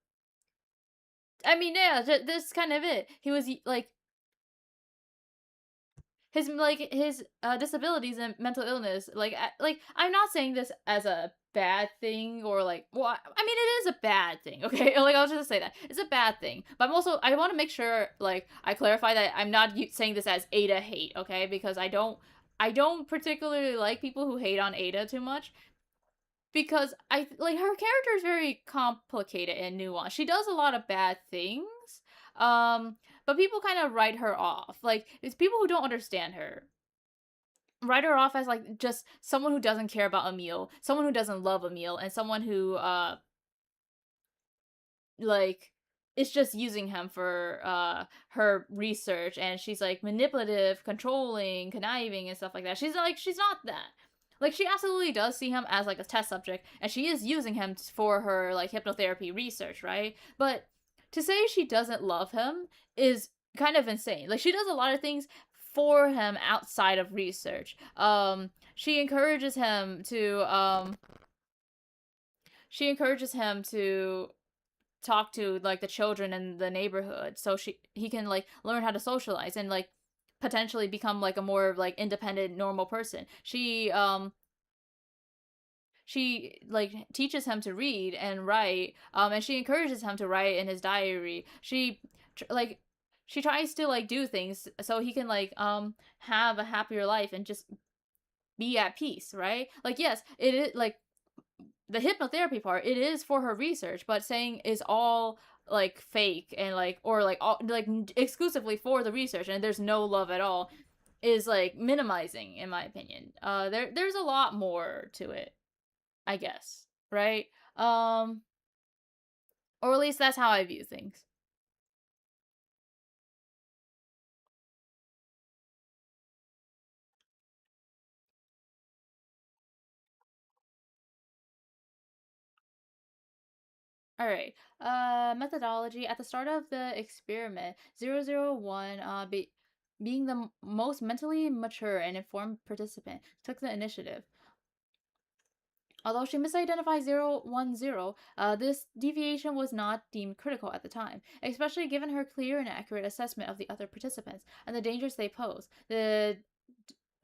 I mean yeah, this is kind of it. He was like his disabilities and mental illness, like I'm not saying this as a bad thing or like well I mean it is a bad thing, okay. Like I'll just say that it's a bad thing, but I want to make sure like I clarify that I'm not saying this as Ada hate, okay, because I don't particularly like people who hate on Ada too much, because I like her character is very complicated and nuanced. She does a lot of bad things, but people kind of write her off. Like it's people who don't understand her write her off as like just someone who doesn't care about Emil, someone who doesn't love Emil, and someone who like is just using him for her research, and she's like manipulative, controlling, conniving and stuff like that. She's not that. Like she absolutely does see him as like a test subject and she is using him for her like hypnotherapy research, right? But to say she doesn't love him is kind of insane. Like she does a lot of things for him outside of research. She encourages him to talk to like the children in the neighborhood so he can like learn how to socialize, and like potentially become like a more like independent normal person. She like teaches him to read and write, and she encourages him to write in his diary. Like she tries to like do things so he can like have a happier life and just be at peace, right? Like yes, it is like the hypnotherapy part, it is for her research, but saying is all like fake and like or like all, like exclusively for the research and there's no love at all is like minimizing in my opinion. There's a lot more to it, I guess, right? Um or at least that's how I view things. All right. Methodology. At the start of the experiment, 001, being the most mentally mature and informed participant, took the initiative. Although she misidentified 010, this deviation was not deemed critical at the time, especially given her clear and accurate assessment of the other participants and the dangers they pose. The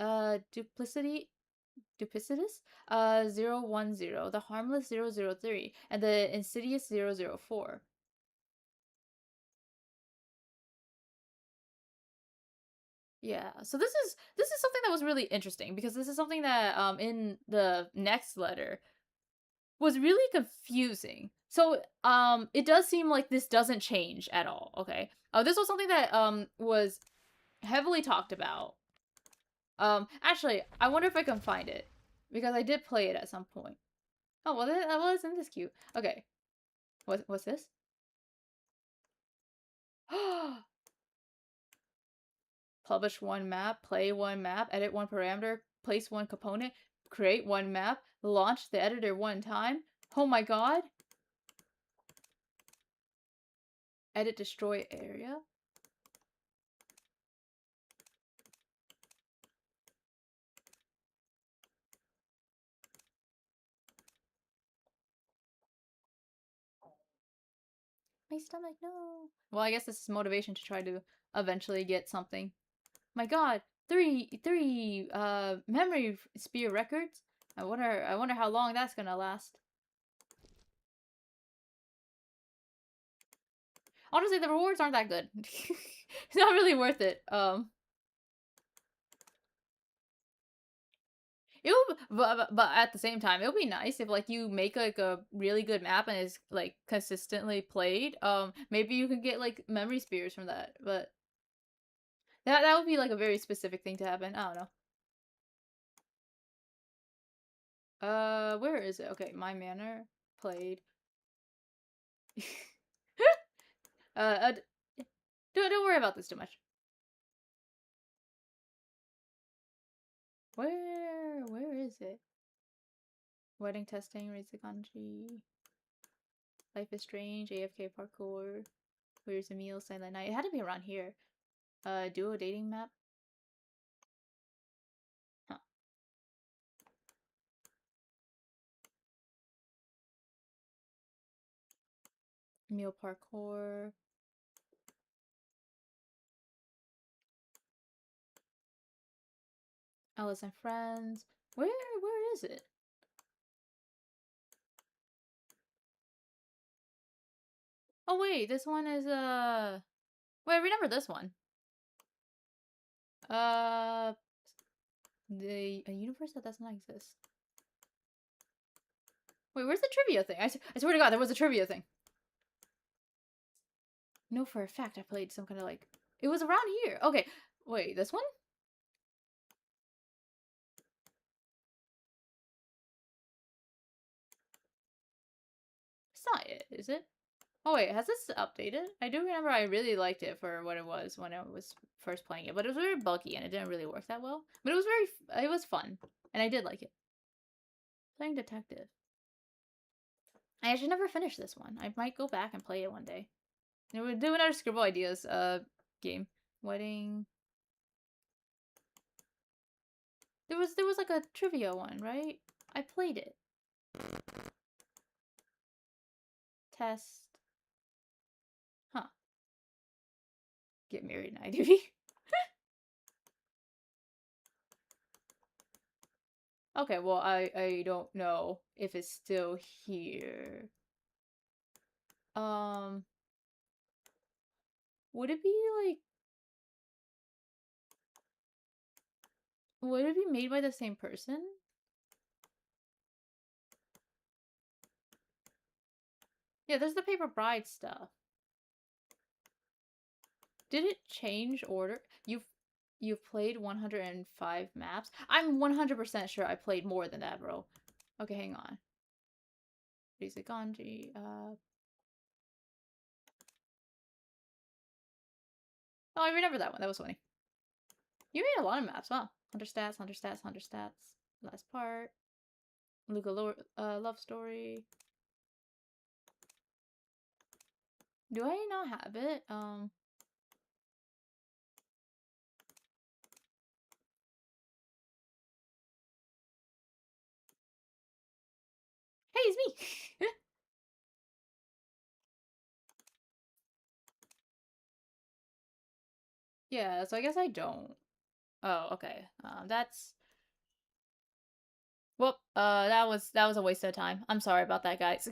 duplicitous 010, the harmless 003, and the insidious 004. Yeah, so this is something that was really interesting because this is something that in the next letter was really confusing. So it does seem like this doesn't change at all, okay? This was something that was heavily talked about. Actually, I wonder if I can find it because I did play it at some point. Oh, well, isn't this cute? Okay. What's this? Publish one map, play one map, edit one parameter, place one component, create one map, launch the editor one time. Oh my god. Edit destroy area. My stomach, no. Well, I guess this is motivation to try to eventually get something. My god, three memory spear records. I wonder how long that's gonna last. Honestly, the rewards aren't that good. It's not really worth it. But at the same time, it would be nice if like you make like a really good map and is like consistently played. Maybe you can get like memory spears from that. But that would be like a very specific thing to happen. I don't know. Where is it? Okay, my manor played. uh, uh don't worry about this too much. Where is it? Wedding testing, raise the kanji. Life is strange, AFK parkour. Where's Emil, silent night? It had to be around here. Duo dating map. Huh. Emil parkour. Alice and Friends. Where is it? Oh wait, this one is wait, I remember this one. Uh a universe that does not exist. Wait, where's the trivia thing? I swear to god, there was a trivia thing. No, for a fact I played some kind of like it was around here. Okay. Wait, this one? It's not it, is it? Oh wait, has this updated? I do remember I really liked it for what it was when I was first playing it, but it was very bulky and it didn't really work that well. But it was fun, and I did like it. Playing detective. I actually never finished this one. I might go back and play it one day. And we'll do another Scribble Ideas game. Wedding. There was like a trivia one, right? I played it. Test. Huh. Get married in IDV. Okay, well, I don't know if it's still here. Um, would it be like would it be made by the same person? Yeah, there's the Paper Bride stuff. Did it change order? You've played 105 maps? I'm 100% sure I played more than that, bro. Okay, hang on. Basic Ganji. Oh, I remember that one. That was funny. You made a lot of maps, wow. 100 stats, 100 stats, 100 stats. Last part. Luca love story. Do I not have it? Hey, it's me. Yeah, so I guess I don't. Oh, okay. That's well. That was a waste of time. I'm sorry about that, guys.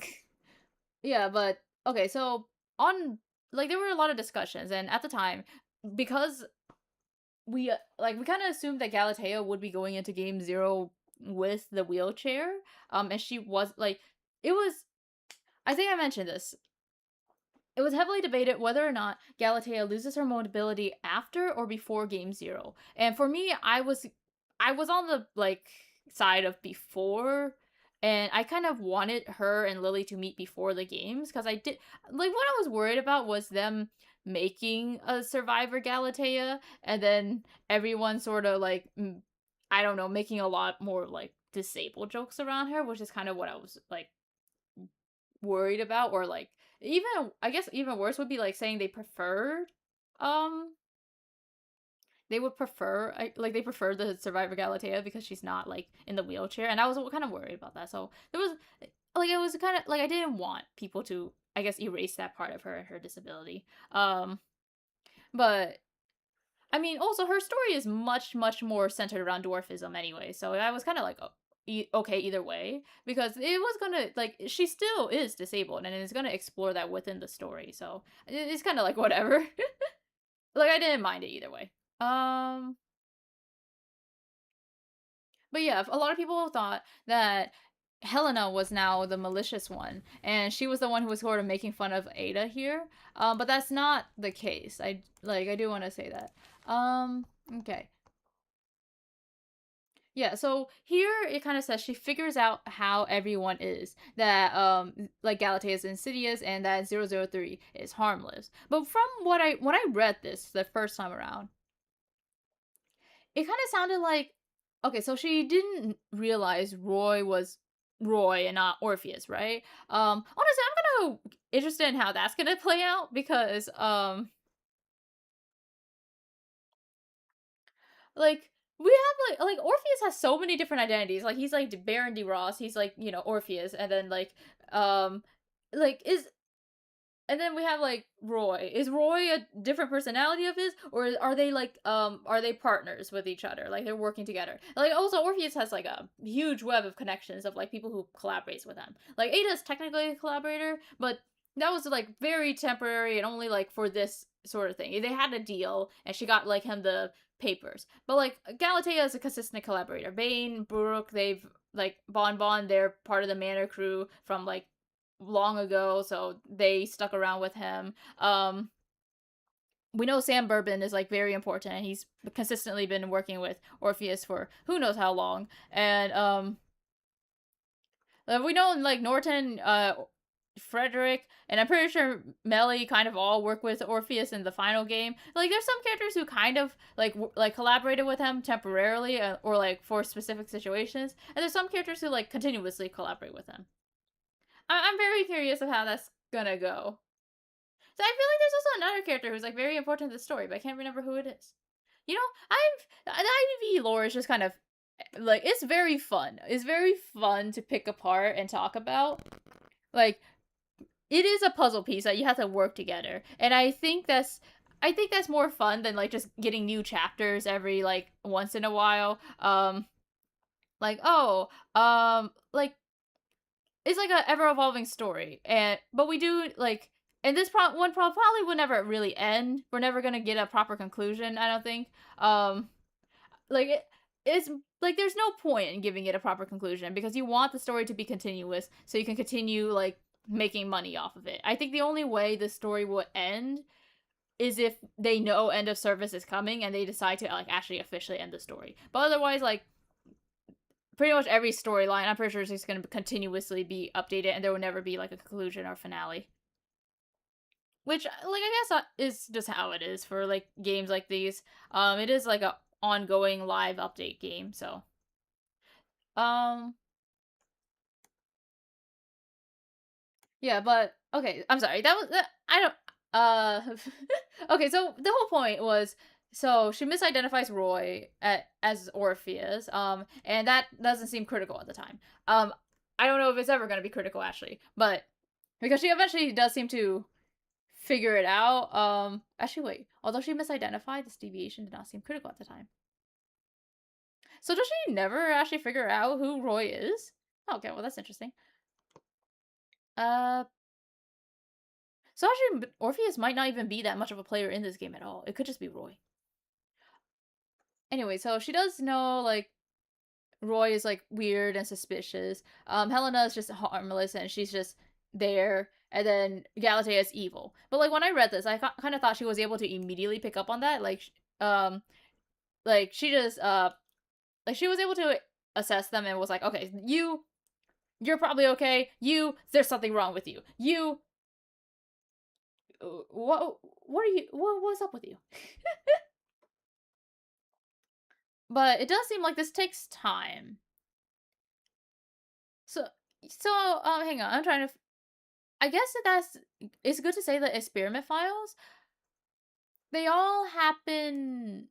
Yeah, but okay. So on like there were a lot of discussions, and at the time, because we kind of assumed that Galatea would be going into game zero with the wheelchair. And she was like, it was. I think I mentioned this. It was heavily debated whether or not Galatea loses her mobility after or before Game Zero. And for me, I was on the like side of before, and I kind of wanted her and Lily to meet before the games because I did like what I was worried about was them making a Survivor Galatea and then everyone sort of like I don't know, making a lot more like disabled jokes around her, which is kind of what I was like worried about, or like even I guess even worse would be like saying um they would prefer like they prefer the Survivor Galatea because she's not like in the wheelchair, and I was kind of worried about that. So there was like it was kind of like I didn't want people to I guess erase that part of her and her disability. But I mean, also her story is much more centered around dwarfism anyway, so I was kind of like, oh, okay, either way, because it was gonna like she still is disabled, and it's gonna explore that within the story. So it's kind of like whatever. Like I didn't mind it either way. Um, but yeah, a lot of people thought that Helena was now the malicious one, and she was the one who was sort of making fun of Ada here. But that's not the case. I do want to say that. Okay. Yeah, so here it kind of says she figures out how everyone is. That like Galatea is insidious and that 003 is harmless. But from what I when I read this the first time around, it kind of sounded like okay, so she didn't realize Roy was Roy and not Orpheus, right? Honestly, I'm kind of interested in how that's going to play out because like we have like Orpheus has so many different identities. Like he's like Baron de Ross, he's like, you know, Orpheus, and then um is and then we have like Roy. Is Roy a different personality of his, or are they partners with each other? Like they're working together. Like also Orpheus has like a huge web of connections of like people who collaborates with him. Like Ada's technically a collaborator, but that was like very temporary and only like for this sort of thing. They had a deal and she got like him the papers. But like Galatea is a consistent collaborator. Bane, Buruk, they've like Bon, they're part of the Manor crew from like long ago, so they stuck around with him. We know Sam Bourbon is like very important, and he's consistently been working with Orpheus for who knows how long. And we know like Norton, Frederick, and I'm pretty sure Melly kind of all work with Orpheus in the final game. Like, there's some characters who kind of like collaborated with him temporarily, or like for specific situations, and there's some characters who like continuously collaborate with him. I'm very curious of how that's gonna go. So I feel like there's also another character who's like very important to the story, but I can't remember who it is. You know, the IDV lore is just kind of like it's very fun. It's very fun to pick apart and talk about. Like it is a puzzle piece that you have to work together, and I think that's more fun than like just getting new chapters every like once in a while. like, oh, like it's like a ever evolving story, and but we do like, and this one probably will never really end. We're never gonna get a proper conclusion, I don't think. Um, like it's like there's no point in giving it a proper conclusion because you want the story to be continuous so you can continue like making money off of it. I think the only way the story will end is if they know end of service is coming and they decide to like actually officially end the story. But otherwise, like pretty much every storyline, I'm pretty sure is just going to continuously be updated, and there will never be like a conclusion or finale. Which, like, I guess is just how it is for like games like these. It is like a ongoing live update game, so um, yeah. But okay, I'm sorry. That was that. I don't. Okay, so the whole point was so she misidentifies Roy as Orpheus, and that doesn't seem critical at the time. I don't know if it's ever going to be critical actually, but because she eventually does seem to figure it out. Actually, wait. Although she misidentified, this deviation did not seem critical at the time. So does she never actually figure out who Roy is? Okay, well that's interesting. Uh, so actually, Orpheus might not even be that much of a player in this game at all. It could just be Roy. Anyway, so she does know like Roy is like weird and suspicious. Helena is just harmless and she's just there. And then Galatea is evil. But like when I read this, I kind of thought she was able to immediately pick up on that. Um, like she just like she was able to assess them and was like, okay, you're probably okay. There's something wrong with you. What are you? What's up with you? But it does seem like this takes time. So hang on. I'm trying to. I guess that's. It's good to say that experiment files. They all happen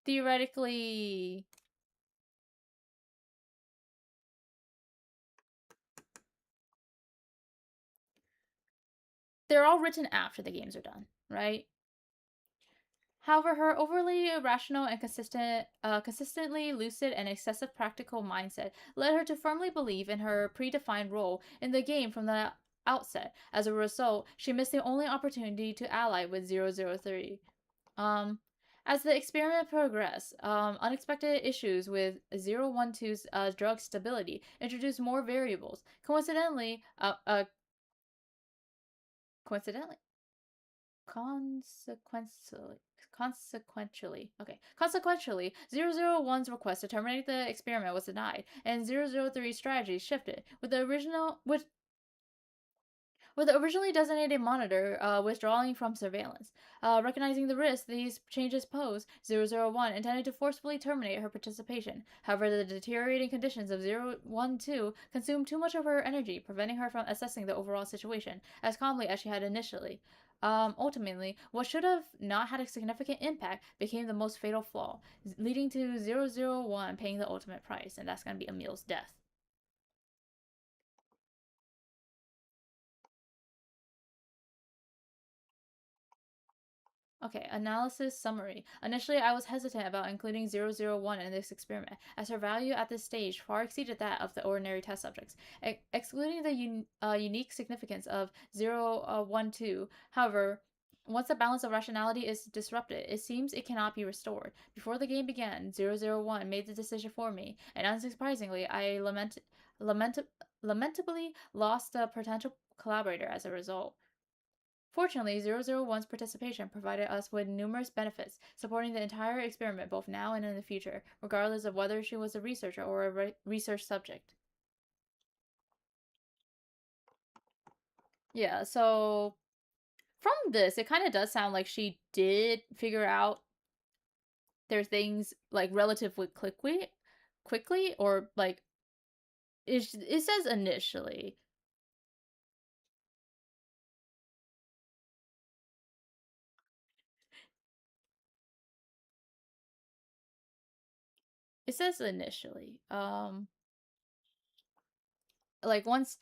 theoretically. They're all written after the games are done, right? However, her overly rational and consistently lucid and excessive practical mindset led her to firmly believe in her predefined role in the game from the outset. As a result, she missed the only opportunity to ally with 003. Um, as the experiment progressed, unexpected issues with 012's drug stability introduced more variables. Coincidentally, consequentially consequentially 001's request to terminate the experiment was denied and 003's strategy shifted with the originally designated monitor withdrawing from surveillance. Recognizing the risk these changes pose, 001 intended to forcefully terminate her participation. However, the deteriorating conditions of 012 consumed too much of her energy, preventing her from assessing the overall situation as calmly as she had initially. Ultimately, what should have not had a significant impact became the most fatal flaw, leading to 001 paying the ultimate price, and that's going to be Emil's death. Okay, analysis summary. Initially, I was hesitant about including 001 in this experiment, as her value at this stage far exceeded that of the ordinary test subjects. Excluding the unique significance of 012, however, once the balance of rationality is disrupted, it seems it cannot be restored. Before the game began, 001 made the decision for me, and unsurprisingly, I lamentably lost a potential collaborator as a result. Fortunately, 001's participation provided us with numerous benefits, supporting the entire experiment both now and in the future, regardless of whether she was a researcher or a research subject. Yeah, so from this, it kind of does sound like she did figure out their things like relatively quickly, or like it says initially. It says initially. Like once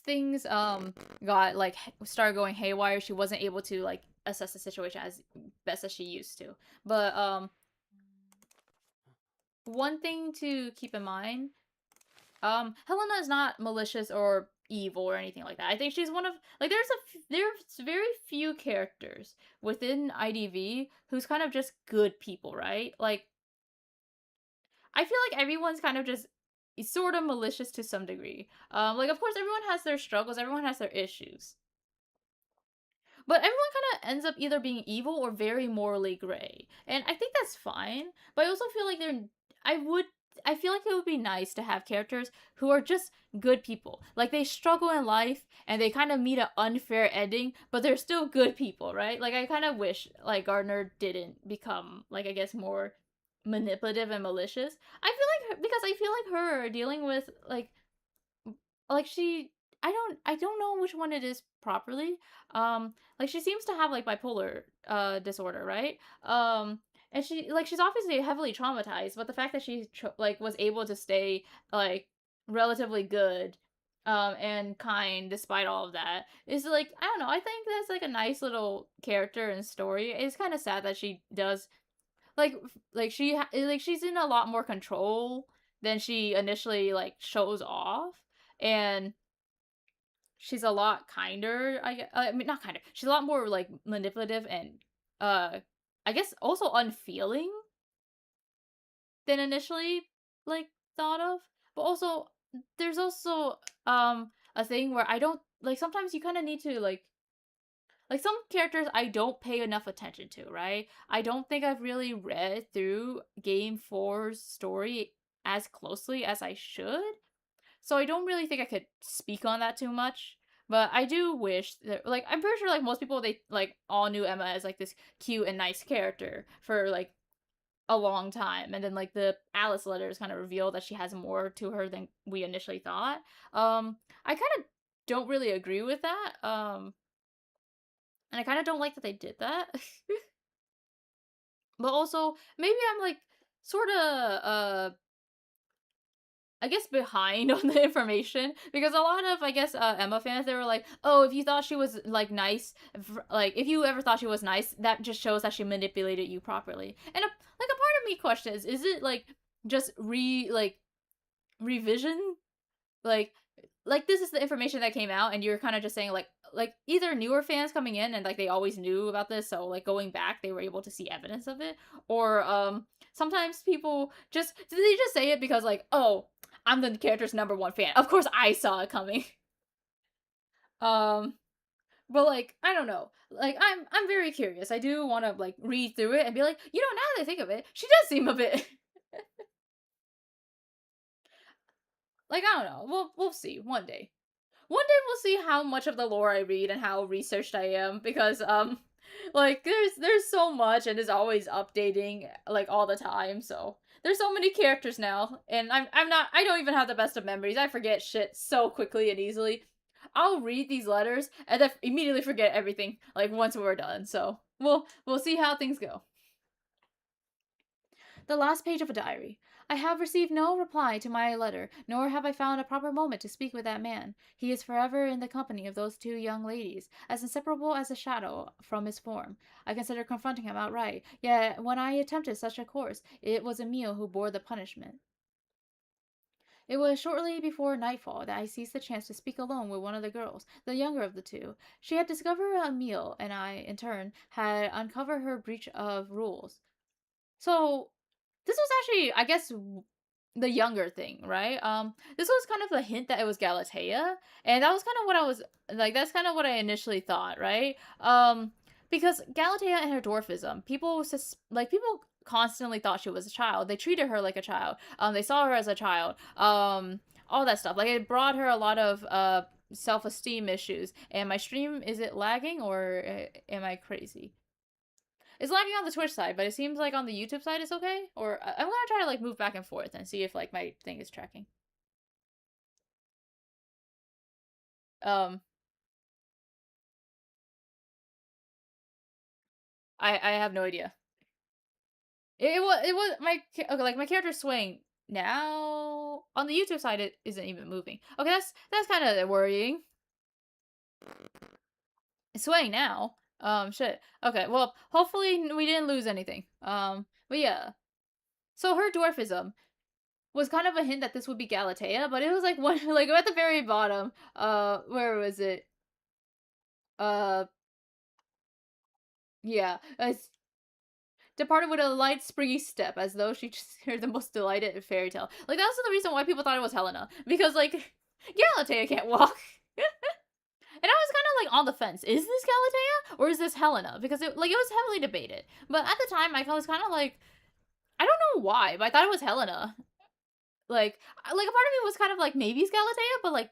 things got like started going haywire, she wasn't able to like assess the situation as best as she used to. But one thing to keep in mind Helena is not malicious or evil or anything like that. I think she's one of like there's very few characters within IDV who's kind of just good people, right? Like I feel like everyone's kind of just sort of malicious to some degree. Like of course everyone has their struggles, everyone has their issues. But everyone kind of ends up either being evil or very morally gray. And I think that's fine. But I also feel like I would. I feel like it would be nice to have characters who are just good people. Like they struggle in life and they kind of meet an unfair ending, but they're still good people, right? Like I kind of wish like Gardner didn't become like I guess more manipulative and malicious. I feel like because I feel like her dealing with like she I don't know which one it is properly. Like she seems to have like bipolar disorder, right? And she's obviously heavily traumatized, but the fact that she like was able to stay like relatively good and kind despite all of that is like I don't know. I think that's like a nice little character and story. It's kind of sad that she does like like she's in a lot more control than she initially like shows off, and she's a lot kinder. I mean, not kinder. She's a lot more like manipulative and uh, I guess also unfeeling than initially like thought of. But also, there's also a thing where I don't like. Sometimes you kind of need to like some characters I don't pay enough attention to. Right? I don't think I've really read through Game Four's story as closely as I should. So I don't really think I could speak on that too much. But I do wish that, like, I'm pretty sure, like, most people, they, like, all knew Emma as, like, this cute and nice character for, like, a long time. And then, like, the Alice letters kind of reveal that she has more to her than we initially thought. I kind of don't really agree with that. And I kind of don't like that they did that. But also, maybe I'm, like, sort of, I guess behind on the information because a lot of I guess Emma fans they were like, oh, if you thought she was like nice, like if you ever thought she was nice, that just shows that she manipulated you properly. And like a part of me questions, is it like just revision, like like this is the information that came out, and you're kind of just saying like either newer fans coming in and like they always knew about this, so like going back they were able to see evidence of it, or sometimes people just did they just say it because like oh I'm the character's number one fan. Of course I saw it coming. um, but like I don't know. Like I'm very curious. I do want to like read through it and be like, you know, now that I think of it, she does seem a bit like I don't know. We'll see one day. One day we'll see how much of the lore I read and how researched I am because like there's so much and it's always updating like all the time. So there's so many characters now, and I'm not I don't even have the best of memories. I forget shit so quickly and easily. I'll read these letters and then immediately forget everything like once we're done. So we'll see how things go. The last page of a diary. I have received no reply to my letter, nor have I found a proper moment to speak with that man. He is forever in the company of those two young ladies, as inseparable as a shadow from his form. I considered confronting him outright, yet when I attempted such a course, it was Emile who bore the punishment. It was shortly before nightfall that I seized the chance to speak alone with one of the girls, the younger of the two. She had discovered Emile, and I, in turn, had uncovered her breach of rules. So this was actually, I guess, the younger thing, right? This was kind of a hint that it was Galatea, and that was kind of what I was like. That's kind of what I initially thought, right? Because Galatea and her dwarfism, people constantly thought she was a child. They treated her like a child. They saw her as a child. All that stuff. Like it brought her a lot of self-esteem issues. And my stream, is it lagging or am I crazy? It's lagging on the Twitch side, but it seems like on the YouTube side it's okay. Or I'm gonna try to like move back and forth and see if like my thing is tracking. Um, I have no idea. It was my okay like my character's swaying now. On the YouTube side it isn't even moving. Okay, that's kind of worrying. It's swaying now. Shit. Okay, well hopefully we didn't lose anything. But yeah. So her dwarfism. was kind of a hint that this would be Galatea, but it was like one like at the very bottom. Where was it? Uh, yeah, departed with a light, springy step, as though she just heard the most delighted fairy tale. Like that's the reason why people thought it was Helena, because like Galatea can't walk. And I was kind of like on the fence: is this Galatea or is this Helena? Because it was heavily debated. But at the time, I was kind of like, I don't know why, but I thought it was Helena. A part of me was kind of like maybe it's Galatea, but like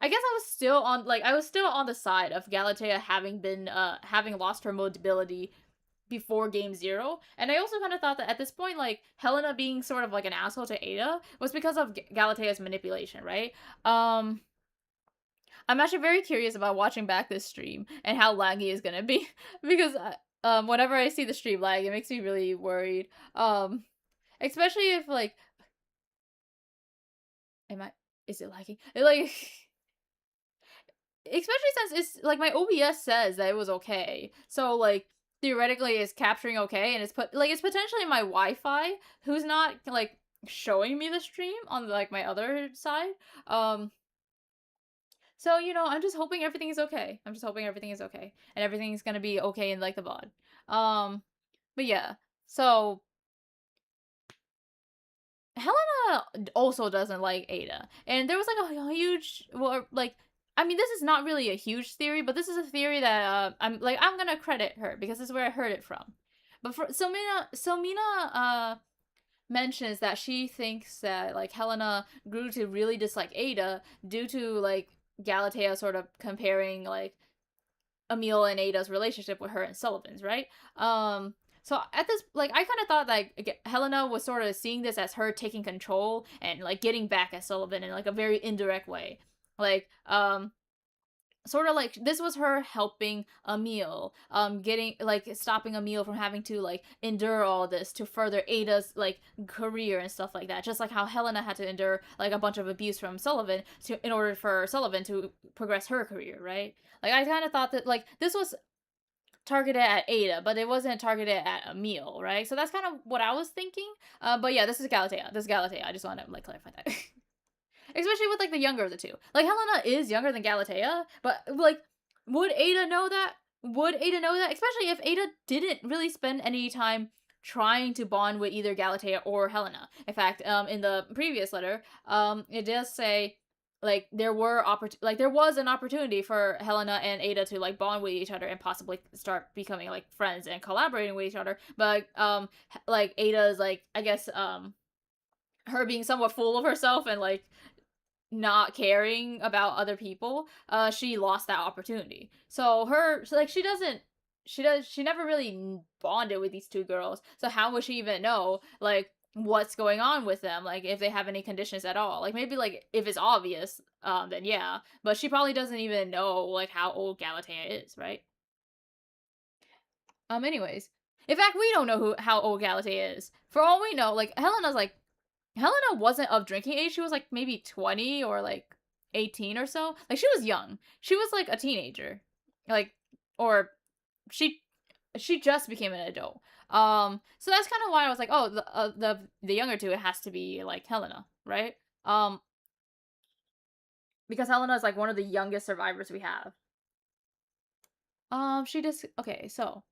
I guess I was still on the side of Galatea having been having lost her mobility before game 0. And I also kind of thought that at this point, like Helena being sort of like an asshole to Ada was because of Galatea's manipulation, right? I'm actually very curious about watching back this stream and how laggy it's gonna be because whenever I see the stream lag, it makes me really worried. Especially if like, am I? Is it lagging? Like, especially since it's like my OBS says that it was okay, so like theoretically it's capturing okay, and it's potentially my Wi-Fi who's not like showing me the stream on like my other side. So, I'm just hoping everything is okay. I'm just hoping everything is okay. And everything's gonna be okay in like the VOD. But yeah. So Helena also doesn't like Ada. And there was like a huge I mean, this is not really a huge theory, but this is a theory that I'm gonna credit her because this is where I heard it from. But for Somina mentions that she thinks that like Helena grew to really dislike Ada due to like Galatea sort of comparing like Emil and Ada's relationship with her and Sullivan's, right? So at this, like, I kind of thought like Helena was sort of seeing this as her taking control and like getting back at Sullivan in like a very indirect way, like sort of like this was her helping Emil, getting like stopping Emil from having to like endure all this to further Ada's like career and stuff like that. Just like how Helena had to endure like a bunch of abuse from Sullivan in order for Sullivan to progress her career, right? Like I kind of thought that like this was targeted at Ada, but it wasn't targeted at Emil, right? So that's kind of what I was thinking. But yeah, this is Galatea. This is Galatea. I just want to like clarify that. Especially with like the younger of the two. Like Helena is younger than Galatea, but like would Ada know that? Would Ada know that? Especially if Ada didn't really spend any time trying to bond with either Galatea or Helena. In fact, in the previous letter, it does say like there was an opportunity for Helena and Ada to like bond with each other and possibly start becoming like friends and collaborating with each other. But like Ada's like I guess her being somewhat full of herself and like not caring about other people, she lost that opportunity. So she never really bonded with these two girls. So how would she even know like what's going on with them? Like if they have any conditions at all. Like maybe like if it's obvious, then yeah. But she probably doesn't even know like how old Galatea is, right? Anyways. In fact, we don't know how old Galatea is. For all we know, like Helena wasn't of drinking age. She was like maybe 20 or like 18 or so. Like she was young. She was like a teenager. Like or she just became an adult. So that's kind of why I was like, oh, the younger two it has to be like Helena, right? Because Helena is like one of the youngest survivors we have. She just okay, so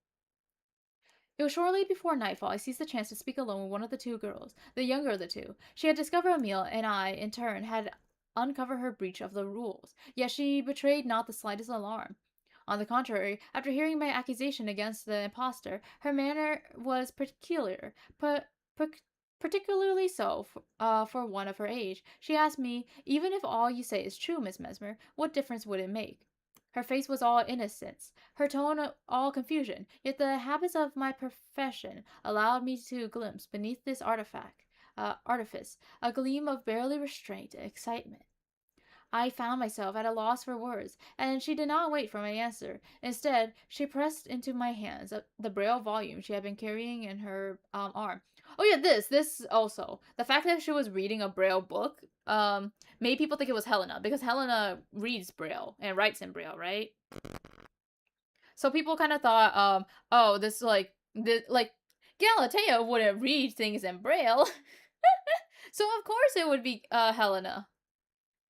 it was shortly before nightfall I seized the chance to speak alone with one of the two girls, the younger of the two. She had discovered Emil, and I, in turn, had uncovered her breach of the rules, yet she betrayed not the slightest alarm. On the contrary, after hearing my accusation against the impostor, her manner was peculiar, but particularly so for one of her age. She asked me, "Even if all you say is true, Miss Mesmer, what difference would it make?" Her face was all innocence, her tone all confusion, yet the habits of my profession allowed me to glimpse beneath this artifice a gleam of barely restrained excitement. I found myself at a loss for words, and she did not wait for my answer. Instead, she pressed into my hands the Braille volume she had been carrying in her arm. Oh yeah, this also. The fact that she was reading a Braille book made people think it was Helena, because Helena reads Braille and writes in Braille, right? So people kind of thought, oh, this like Galatea wouldn't read things in Braille. So of course it would be Helena.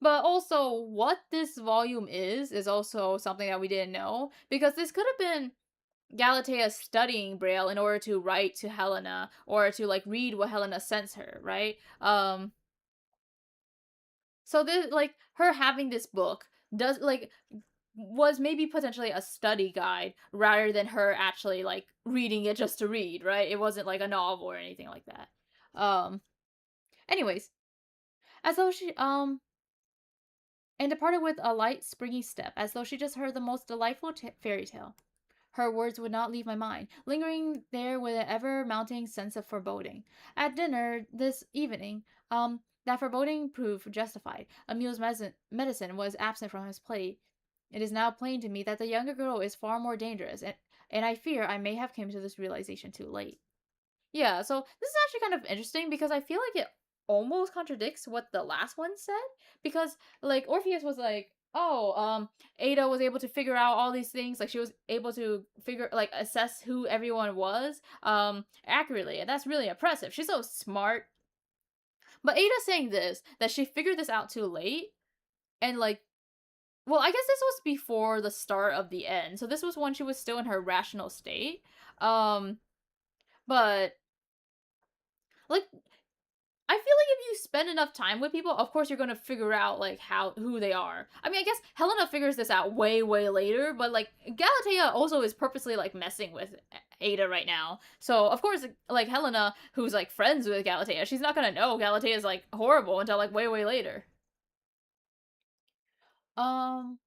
But also, what this volume is also something that we didn't know, because this could have been Galatea studying Braille in order to write to Helena, or to like read what Helena sends her, right? So this, like, her having this book does like was maybe potentially a study guide rather than her actually like reading it just to read, right? It wasn't like a novel or anything like that. Anyways, as though she and departed with a light, springy step, as though she just heard the most delightful fairy tale. Her words would not leave my mind, lingering there with an ever-mounting sense of foreboding. At dinner this evening, that foreboding proved justified. Emil's medicine was absent from his plate. It is now plain to me that the younger girl is far more dangerous, and I fear I may have come to this realization too late. Yeah, so this is actually kind of interesting because I feel like it almost contradicts what the last one said. Because like Orpheus was like, oh, Ada was able to figure out all these things, like she was able to assess who everyone was accurately, and that's really impressive. She's so smart. But Ada's saying this, that she figured this out too late, and like, well, I guess this was before the start of the end. So this was when she was still in her rational state. Um but like, I feel like if you spend enough time with people, of course you're gonna figure out like who they are. I mean, I guess Helena figures this out way later, but like Galatea also is purposely like messing with Ada right now. So of course, like Helena, who's like friends with Galatea, she's not gonna know Galatea is like horrible until like way later. Um,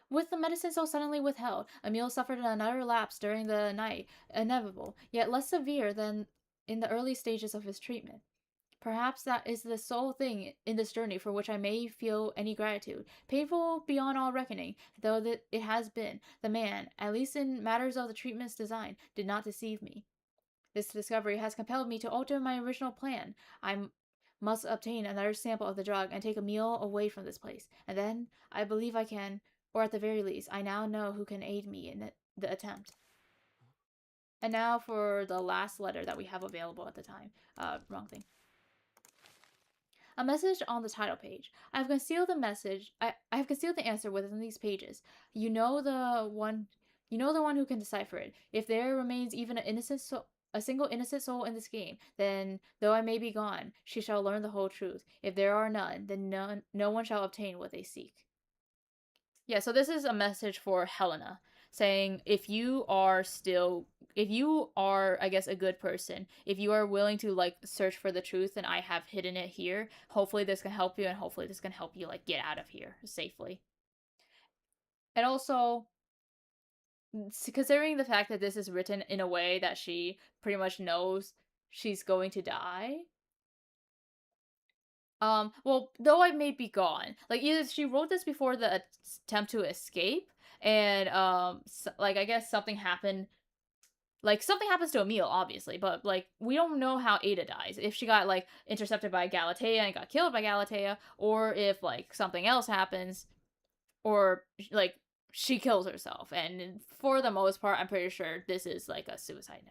with the medicine so suddenly withheld, Emil suffered another lapse during the night, inevitable, yet less severe than in the early stages of his treatment. Perhaps that is the sole thing in this journey for which I may feel any gratitude. Painful beyond all reckoning, though that it has been, the man, at least in matters of the treatment's design, did not deceive me. This discovery has compelled me to alter my original plan. Must obtain another sample of the drug and take Emil away from this place. And then, I believe I can, or at the very least, I now know who can aid me in the attempt. And now for the last letter that we have available at the time. Wrong thing. A message on the title page. I have concealed the message. I have concealed the answer within these pages. You know the one. You know the one who can decipher it. If there remains even a single innocent soul in this game, then though I may be gone, she shall learn the whole truth. If there are none, then no one shall obtain what they seek. Yeah, so this is a message for Helena saying if you are, I guess, a good person, if you are willing to like search for the truth and I have hidden it here, hopefully this can help you, and hopefully this can help you like get out of here safely. And also, considering the fact that this is written in a way that she pretty much knows she's going to die. Well, though I may be gone, like either she wrote this before the attempt to escape, and like I guess something happened. Like something happens to Emil, obviously, but like we don't know how Ada dies. If she got like intercepted by Galatea and got killed by Galatea, or if like something else happens, or like she kills herself. And for the most part, I'm pretty sure this is like a suicide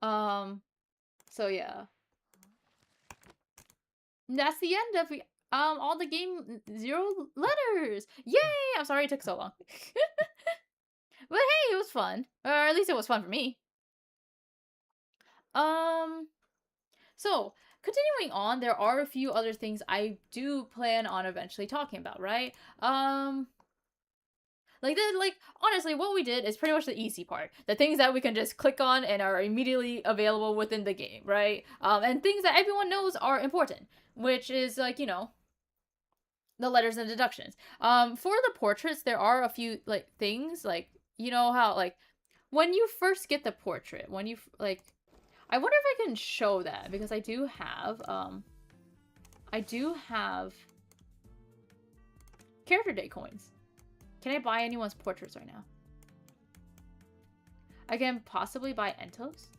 note. So yeah. That's the end of all the game 0 letters. Yay! I'm sorry it took so long. But hey, it was fun. Or at least it was fun for me. So continuing on, there are a few other things I do plan on eventually talking about, right? Like honestly, what we did is pretty much the easy part. The things that we can just click on and are immediately available within the game, right? And things that everyone knows are important, which is like, you know, the letters and deductions. For the portraits, there are a few like things like, you know how like when you first get the portrait, when you like, I wonder if I can show that because I do have character day coins. Can I buy anyone's portraits right now? I can possibly buy Ento's.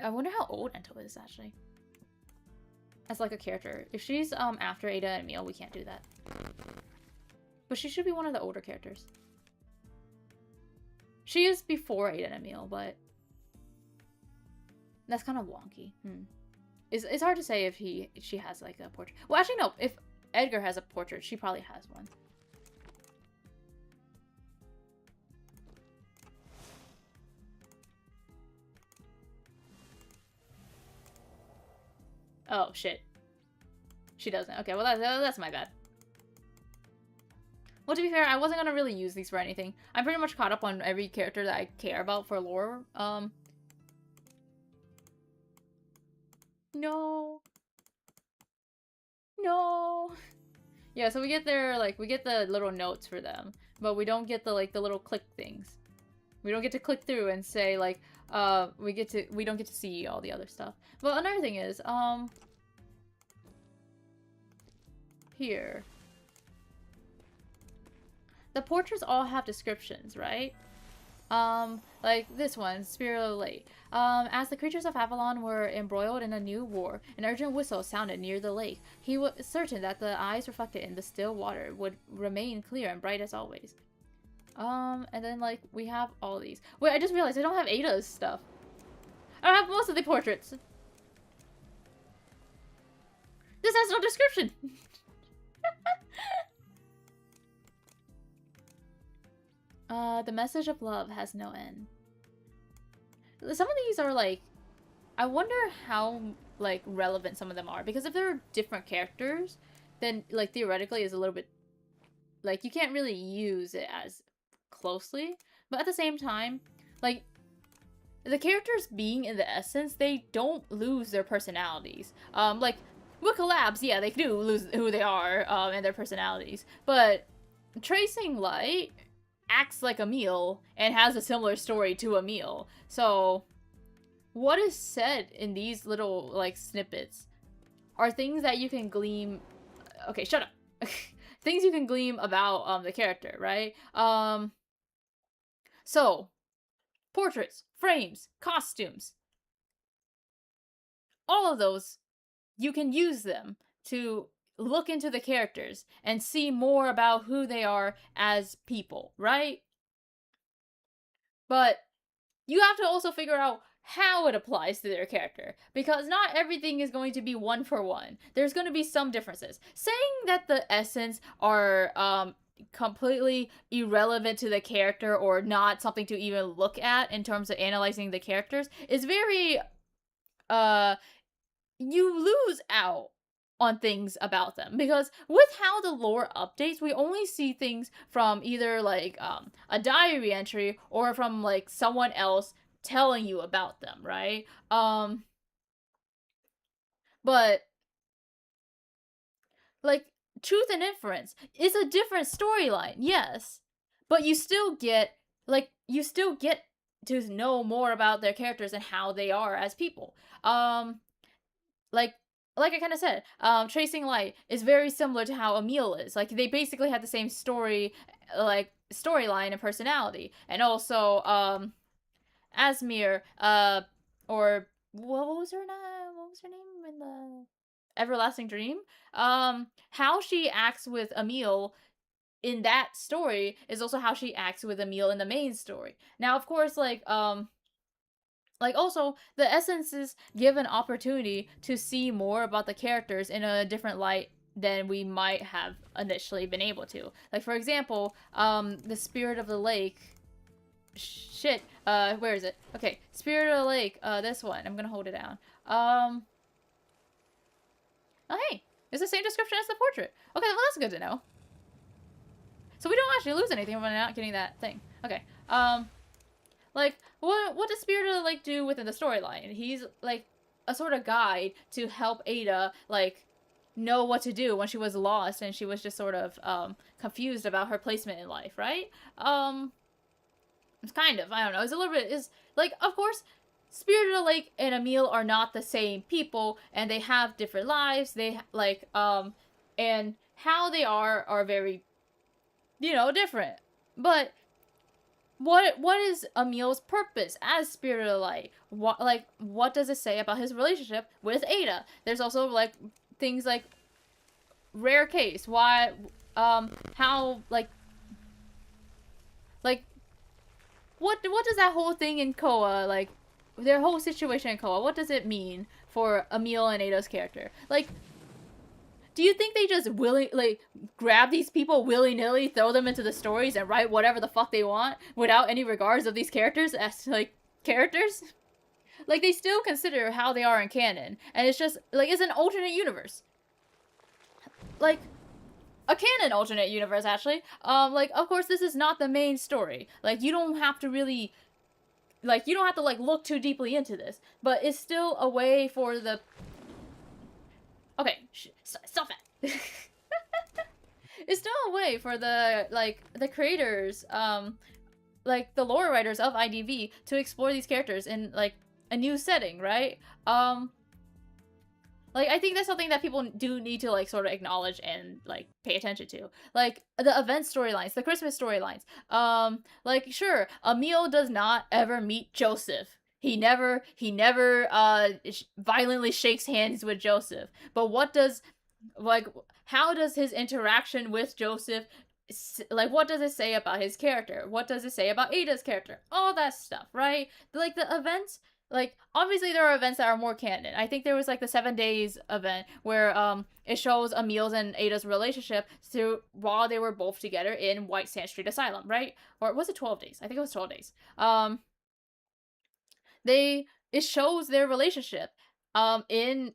I wonder how old Ento is actually. As like a character. If she's after Ada and Emil, we can't do that. But she should be one of the older characters. She is before Ada and Emil, but That's kind of wonky. It's hard to say if she has like a portrait. Well, actually no. If Edgar has a portrait, she probably has one. Oh shit. She doesn't. Okay, well that's my bad. Well, to be fair, I wasn't gonna really use these for anything. I'm pretty much caught up on every character that I care about for lore. No. No. Yeah, so we get we get the little notes for them, but we don't get the little click things. We don't get to click through and say like, we don't get to see all the other stuff. But another thing is, here. The portraits all have descriptions, right? Like this one, Spirit of the Lake. As the creatures of Avalon were embroiled in a new war, an urgent whistle sounded near the lake. He was certain that the eyes reflected in the still water would remain clear and bright as always. And then, like, we have all these. Wait, I just realized I don't have Ada's stuff. I don't have most of the portraits. This has no description. The message of love has no end. Some of these are like, I wonder how like relevant some of them are, because if they're different characters, then like theoretically is a little bit like you can't really use it as closely. But at the same time, like the characters being in the essence, they don't lose their personalities. Like with collabs, yeah, they do lose who they are and their personalities, but Tracing Light acts like Emil and has a similar story to Emil. So what is said in these little like snippets are things that you can glean. Okay, shut up. Things you can glean about the character, right? So portraits, frames, costumes, all of those, you can use them to look into the characters and see more about who they are as people, right? But you have to also figure out how it applies to their character, because not everything is going to be one for one. There's going to be some differences. Saying that the essence are completely irrelevant to the character or not something to even look at in terms of analyzing the characters is very you lose out on things about them, because with how the lore updates, we only see things from either like a diary entry or from like someone else telling you about them, right? But like Truth and Inference is a different storyline, yes, but you still get to know more about their characters and how they are as people. Like I kind of said, Tracing Light is very similar to how Emil is. Like they basically had the same storyline and personality, and also Asmir, or what was her name? What was her name in the Everlasting Dream? How she acts with Emil in that story is also how she acts with Emil in the main story. Now, of course, also, the essences give an opportunity to see more about the characters in a different light than we might have initially been able to. Like, for example, the Spirit of the Lake. Shit. Where is it? Okay, Spirit of the Lake. This one. I'm gonna hold it down. Oh, hey. It's the same description as the portrait. Okay, well, that's good to know. So we don't actually lose anything when we're not getting that thing. Okay. Like, what does Spirit of the Lake do within the storyline? He's, like, a sort of guide to help Ada, like, know what to do when she was lost and she was just sort of, confused about her placement in life, right? It's kind of, I don't know, it's a little bit, like, of course, Spirit of the Lake and Emil are not the same people, and they have different lives, they, like, and how they are very, different. But what is Emil's purpose as Spirit of the Light? What does it say about his relationship with Ada? There's also like things like rare case. Why? How like what does that whole thing in Koa like? their whole situation in Koa, what does it mean for Emil and Ada's character? Like, do you think they just grab these people willy-nilly, throw them into the stories, and write whatever the fuck they want without any regards of these characters as, like, characters? Like, they still consider how they are in canon, and it's just, like, it's an alternate universe. Like, a canon alternate universe, actually. Like, of course, this is not the main story. Like, you don't have to really, like, you don't have to, like, look too deeply into this, but it's still a way for the... Okay, stop it. It's still a way for the, like, the creators, like, the lore writers of IDV to explore these characters in, like, a new setting, right? Like, I think that's something that people do need to, like, sort of acknowledge and, like, pay attention to. Like, the event storylines, the Christmas storylines. Like, sure, Emil does not ever meet Joseph. He never, violently shakes hands with Joseph. But what does, like, how does his interaction with Joseph, like, what does it say about his character? What does it say about Ada's character? All that stuff, right? Like, the events... Like, obviously there are events that are more canon. I think there was, like, the 7 days event where, it shows Emil's and Ada's relationship while they were both together in White Sand Street Asylum, right? Or was it 12 days? I think it was 12 days. It shows their relationship, in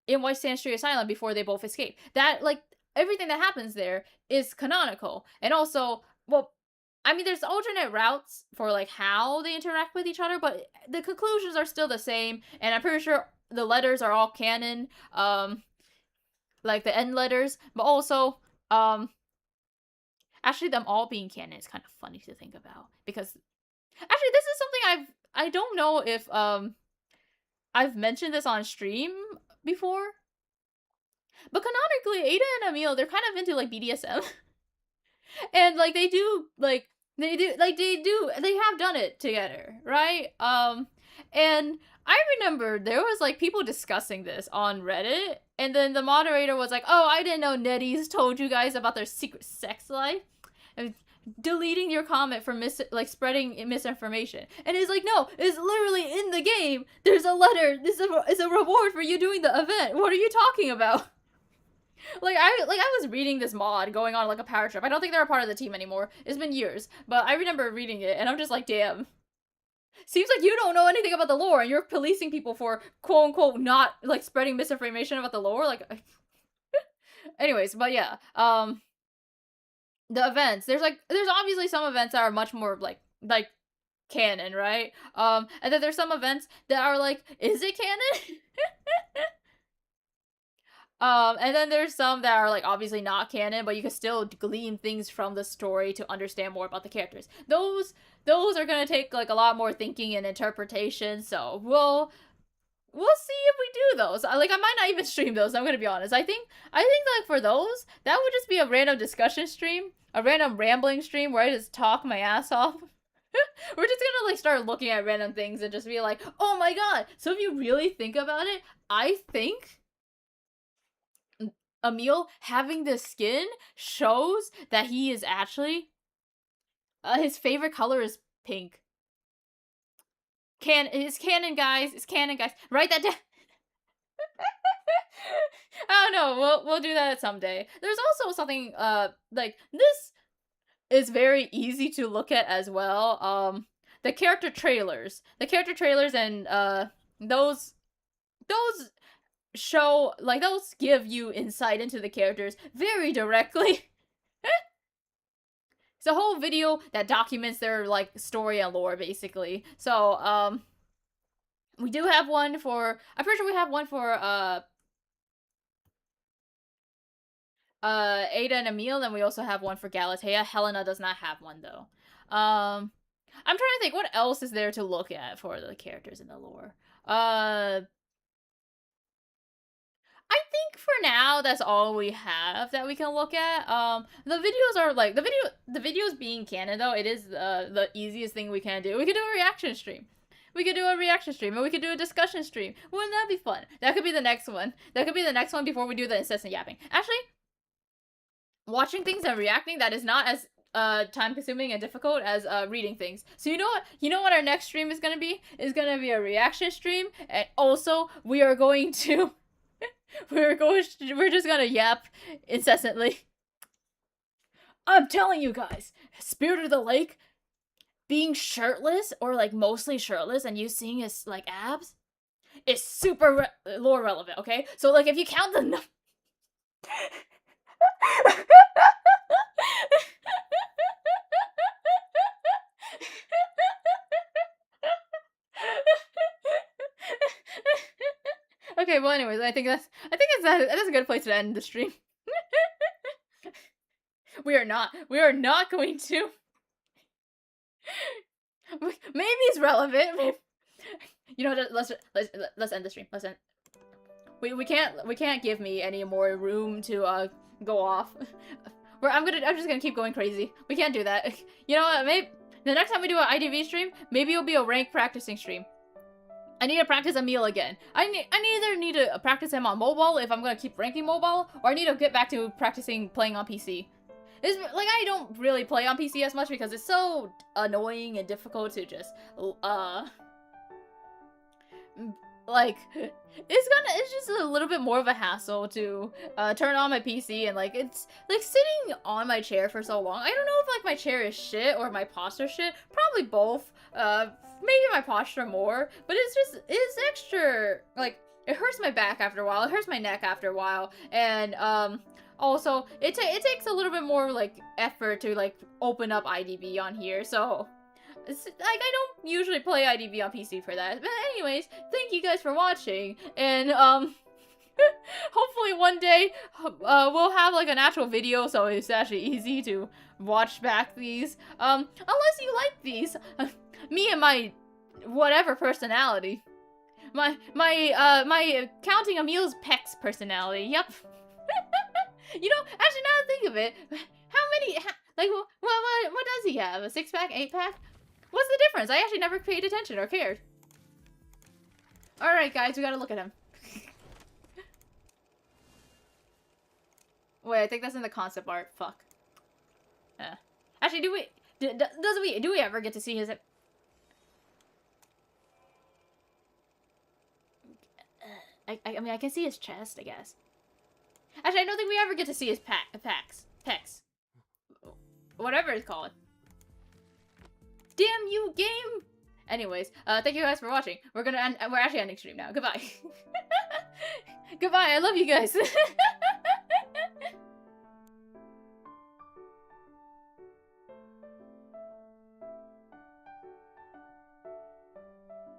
White Sand Street Asylum before they both escape. That, like, everything that happens there is canonical. And also, well, I mean, there's alternate routes for, like, how they interact with each other, but the conclusions are still the same, and I'm pretty sure the letters are all canon, like, the end letters, but also, actually, them all being canon is kind of funny to think about, because, actually, this is something I don't know if, I've mentioned this on stream before, but canonically, Ada and Emil, they're kind of into, like, BDSM. And, like, they have done it together, right? And I remember there was, like, people discussing this on Reddit, and then the moderator was like, oh, I didn't know Netties told you guys about their secret sex life, and deleting your comment for spreading misinformation. And it's like, no, it's literally in the game. There's a letter. This is a reward for you doing the event. What are you talking about? Like, I was reading this mod going on, like, a power trip. I don't think they're a part of the team anymore. It's been years. But I remember reading it, and I'm just like, damn. Seems like you don't know anything about the lore, and you're policing people for, quote-unquote, not, like, spreading misinformation about the lore. Like, anyways, but yeah. The events. There's obviously some events that are much more, like, canon, right? And then there's some events that are like, is it canon? And then there's some that are, like, obviously not canon, but you can still glean things from the story to understand more about the characters. Those are gonna take, like, a lot more thinking and interpretation, so we'll see if we do those. Like, I might not even stream those, I'm gonna be honest. I think, like, for those, that would just be a random discussion stream, a random rambling stream where I just talk my ass off. We're just gonna, like, start looking at random things and just be like, oh my god! So if you really think about it, I think Emil having this skin shows that he is actually, his favorite color is pink. It's canon, guys. It's canon, guys. Write that down. I don't know. We'll do that someday. There's also something, like, this is very easy to look at as well. The character trailers. And, those show, like, those give you insight into the characters very directly. It's a whole video that documents their, like, story and lore, basically. So, we do have one for, I'm pretty sure we have one for, Ada and Emil, and we also have one for Galatea. Helena does not have one, though. I'm trying to think, what else is there to look at for the characters in the lore? I think for now that's all we have that we can look at. The videos are, like, the videos being canon, though, it is the easiest thing we can do. We could do a reaction stream. And we could do a discussion stream. Wouldn't that be fun? That could be the next one. Before we do the incessant yapping. Actually, watching things and reacting, that is not as time consuming and difficult as reading things. So you know what our next stream is gonna be? Is gonna be a reaction stream, and also we are going to we're just gonna yap incessantly. I'm telling you guys, Spirit of the Lake being shirtless or like mostly shirtless and you seeing his like abs is super lore relevant, okay? So like if you count the Okay, well anyways, I think that's a good place to end the stream. We are not going to. Maybe it's relevant. Maybe. You know, let's end the stream. Let's end. We can't give me any more room to go off. I'm just gonna keep going crazy. We can't do that. You know what? Maybe the next time we do an IDV stream, maybe it'll be a rank practicing stream. I need to practice ADAMIL again. I either need to practice him on mobile if I'm gonna keep ranking mobile, or I need to get back to practicing playing on PC. It's, like, I don't really play on PC as much because it's so annoying and difficult to just, like, it's just a little bit more of a hassle to, turn on my PC, and, like, it's, like, sitting on my chair for so long. I don't know if, like, my chair is shit or my posture shit. Probably both. Maybe my posture more, but it's extra, like, it hurts my back after a while, it hurts my neck after a while, and, also, it takes a little bit more, like, effort to, like, open up IDV on here, so, it's, like, I don't usually play IDV on PC for that. But anyways, thank you guys for watching, and, hopefully one day, we'll have, like, an actual video, so it's actually easy to watch back these, unless you like these, me and my whatever personality. My counting Emil's pecs personality, yep. You know, actually, now that I think of it, like, what does he have? A 6-pack, 8-pack? What's the difference? I actually never paid attention or cared. Alright, guys, we gotta look at him. Wait, I think that's in the concept art. Fuck. Actually, do we ever get to see his... I mean, I can see his chest, I guess. Actually, I don't think we ever get to see his pecs. Whatever it's called. Damn you, game! Anyways, thank you guys for watching. We're actually ending stream now. Goodbye. Goodbye, I love you guys.